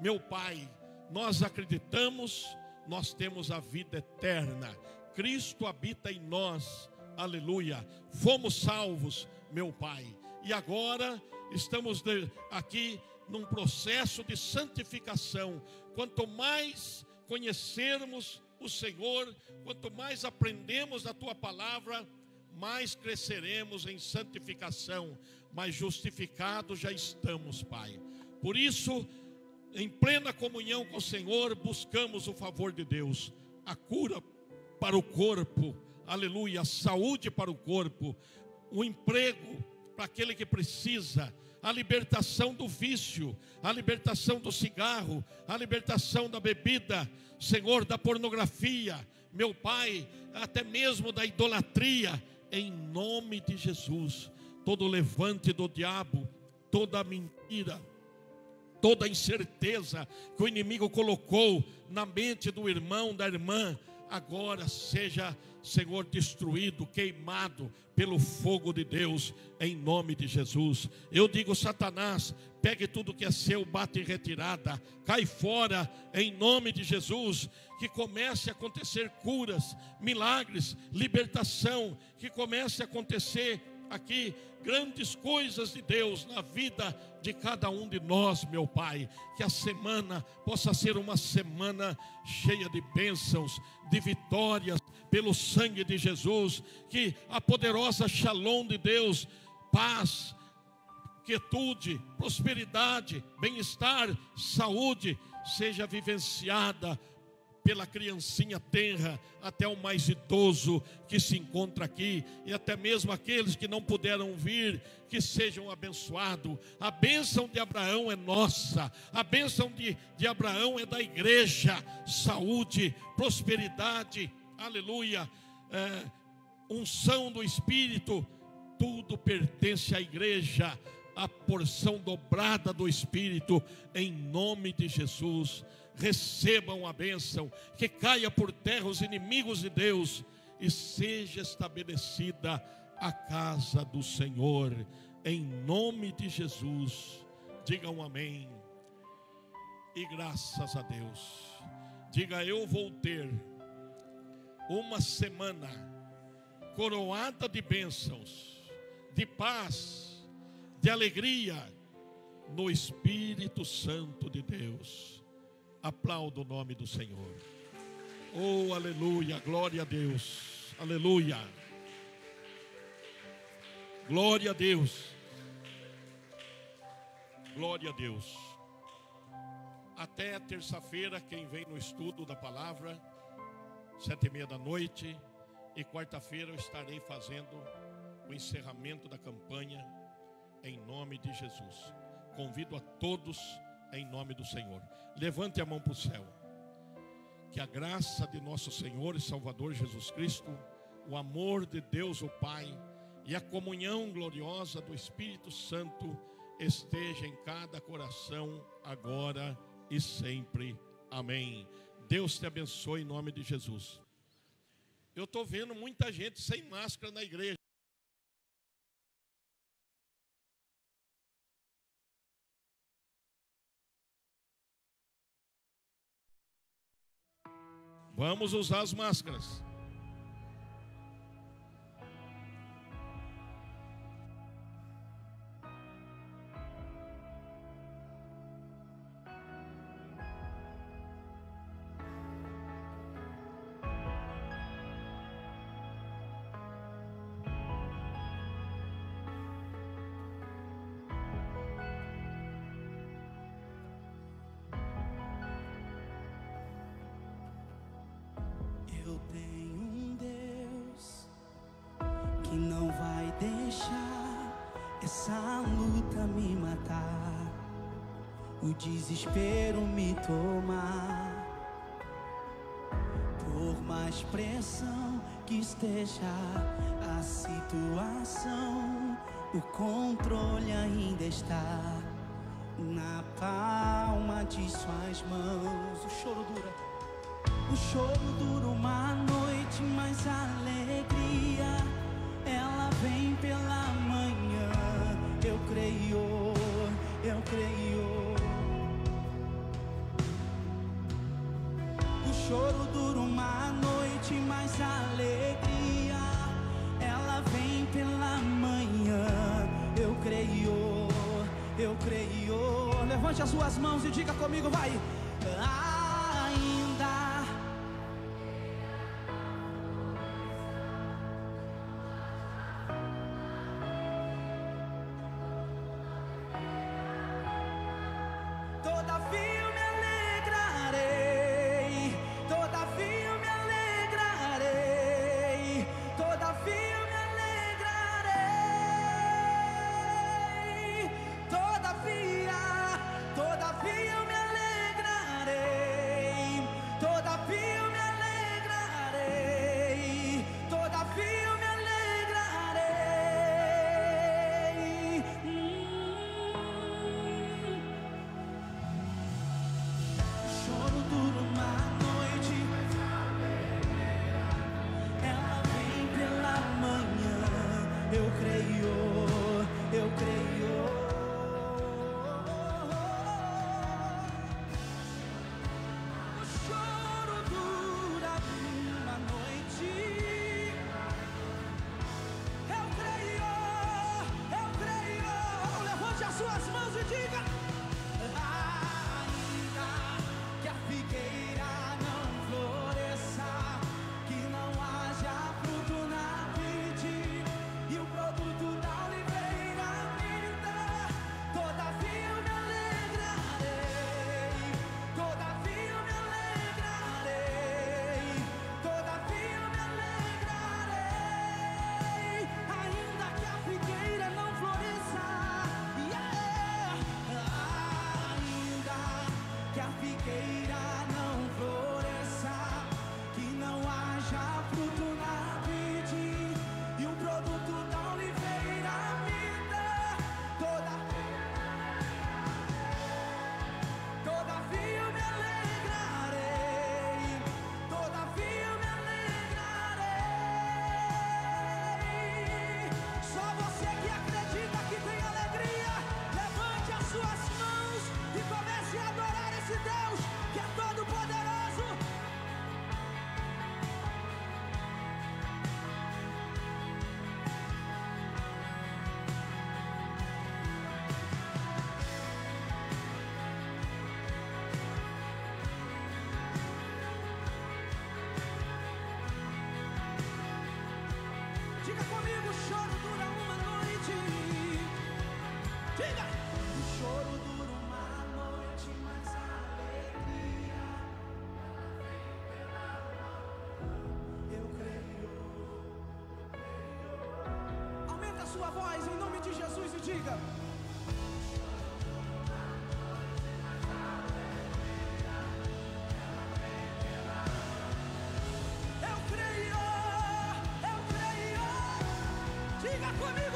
Meu Pai, nós acreditamos, nós temos a vida eterna. Cristo habita em nós, aleluia. Fomos salvos, meu Pai. E agora estamos aqui num processo de santificação. Quanto mais conhecermos o Senhor, quanto mais aprendemos da Tua palavra, mais cresceremos em santificação. Mas justificados já estamos, Pai. Por isso, em plena comunhão com o Senhor, buscamos o favor de Deus, a cura para o corpo, aleluia, a saúde para o corpo, o emprego para aquele que precisa, a libertação do vício, a libertação do cigarro, a libertação da bebida, Senhor, da pornografia, meu Pai, até mesmo da idolatria, em nome de Jesus. Todo levante do diabo, toda mentira, toda incerteza que o inimigo colocou na mente do irmão, da irmã, agora seja, Senhor, destruído, queimado pelo fogo de Deus, em nome de Jesus. Eu digo: Satanás, pegue tudo que é seu, bate em retirada, cai fora, em nome de Jesus. Que comece a acontecer curas, milagres, libertação, que comece a acontecer aqui grandes coisas de Deus na vida de cada um de nós, meu Pai. Que a semana possa ser uma semana cheia de bênçãos, de vitórias pelo sangue de Jesus. Que a poderosa Shalom de Deus, paz, quietude, prosperidade, bem-estar, saúde, seja vivenciada pela criancinha tenra até o mais idoso que se encontra aqui, e até mesmo aqueles que não puderam vir, que sejam abençoados. A bênção de Abraão é nossa, a bênção de Abraão é da igreja. Saúde, prosperidade, aleluia, unção do Espírito, tudo pertence à igreja. A porção dobrada do Espírito, em nome de Jesus. Recebam a bênção, que caia por terra os inimigos de Deus, e seja estabelecida a casa do Senhor, em nome de Jesus. Digam amém e graças a Deus. Diga: eu vou ter uma semana coroada de bênçãos, de paz, de alegria no Espírito Santo de Deus. Aplauda o nome do Senhor. Oh, aleluia, glória a Deus, aleluia, glória a Deus, glória a Deus. Até terça-feira, quem vem no estudo da palavra, 7:30 da noite, e quarta-feira eu estarei fazendo o encerramento da campanha, em nome de Jesus. convido a todos em nome do Senhor. Levante a mão para o céu. Que a graça de nosso Senhor e Salvador Jesus Cristo, o amor de Deus o Pai e a comunhão gloriosa do Espírito Santo esteja em cada coração, agora e sempre. Amém. Deus te abençoe em nome de Jesus. Eu estou vendo muita gente sem máscara na igreja. Vamos usar as máscaras. Eu tenho um Deus que não vai deixar essa luta me matar, o desespero me tomar. Por mais pressão que esteja a situação, o controle ainda está na palma de suas mãos. O choro dura. O choro dura uma noite, mas a alegria, ela vem pela manhã. Eu creio, eu creio. O choro dura uma noite, mas a alegria, ela vem pela manhã. Eu creio, eu creio. Levante as suas mãos e diga comigo, vai. Sua voz em nome de Jesus e diga: comigo.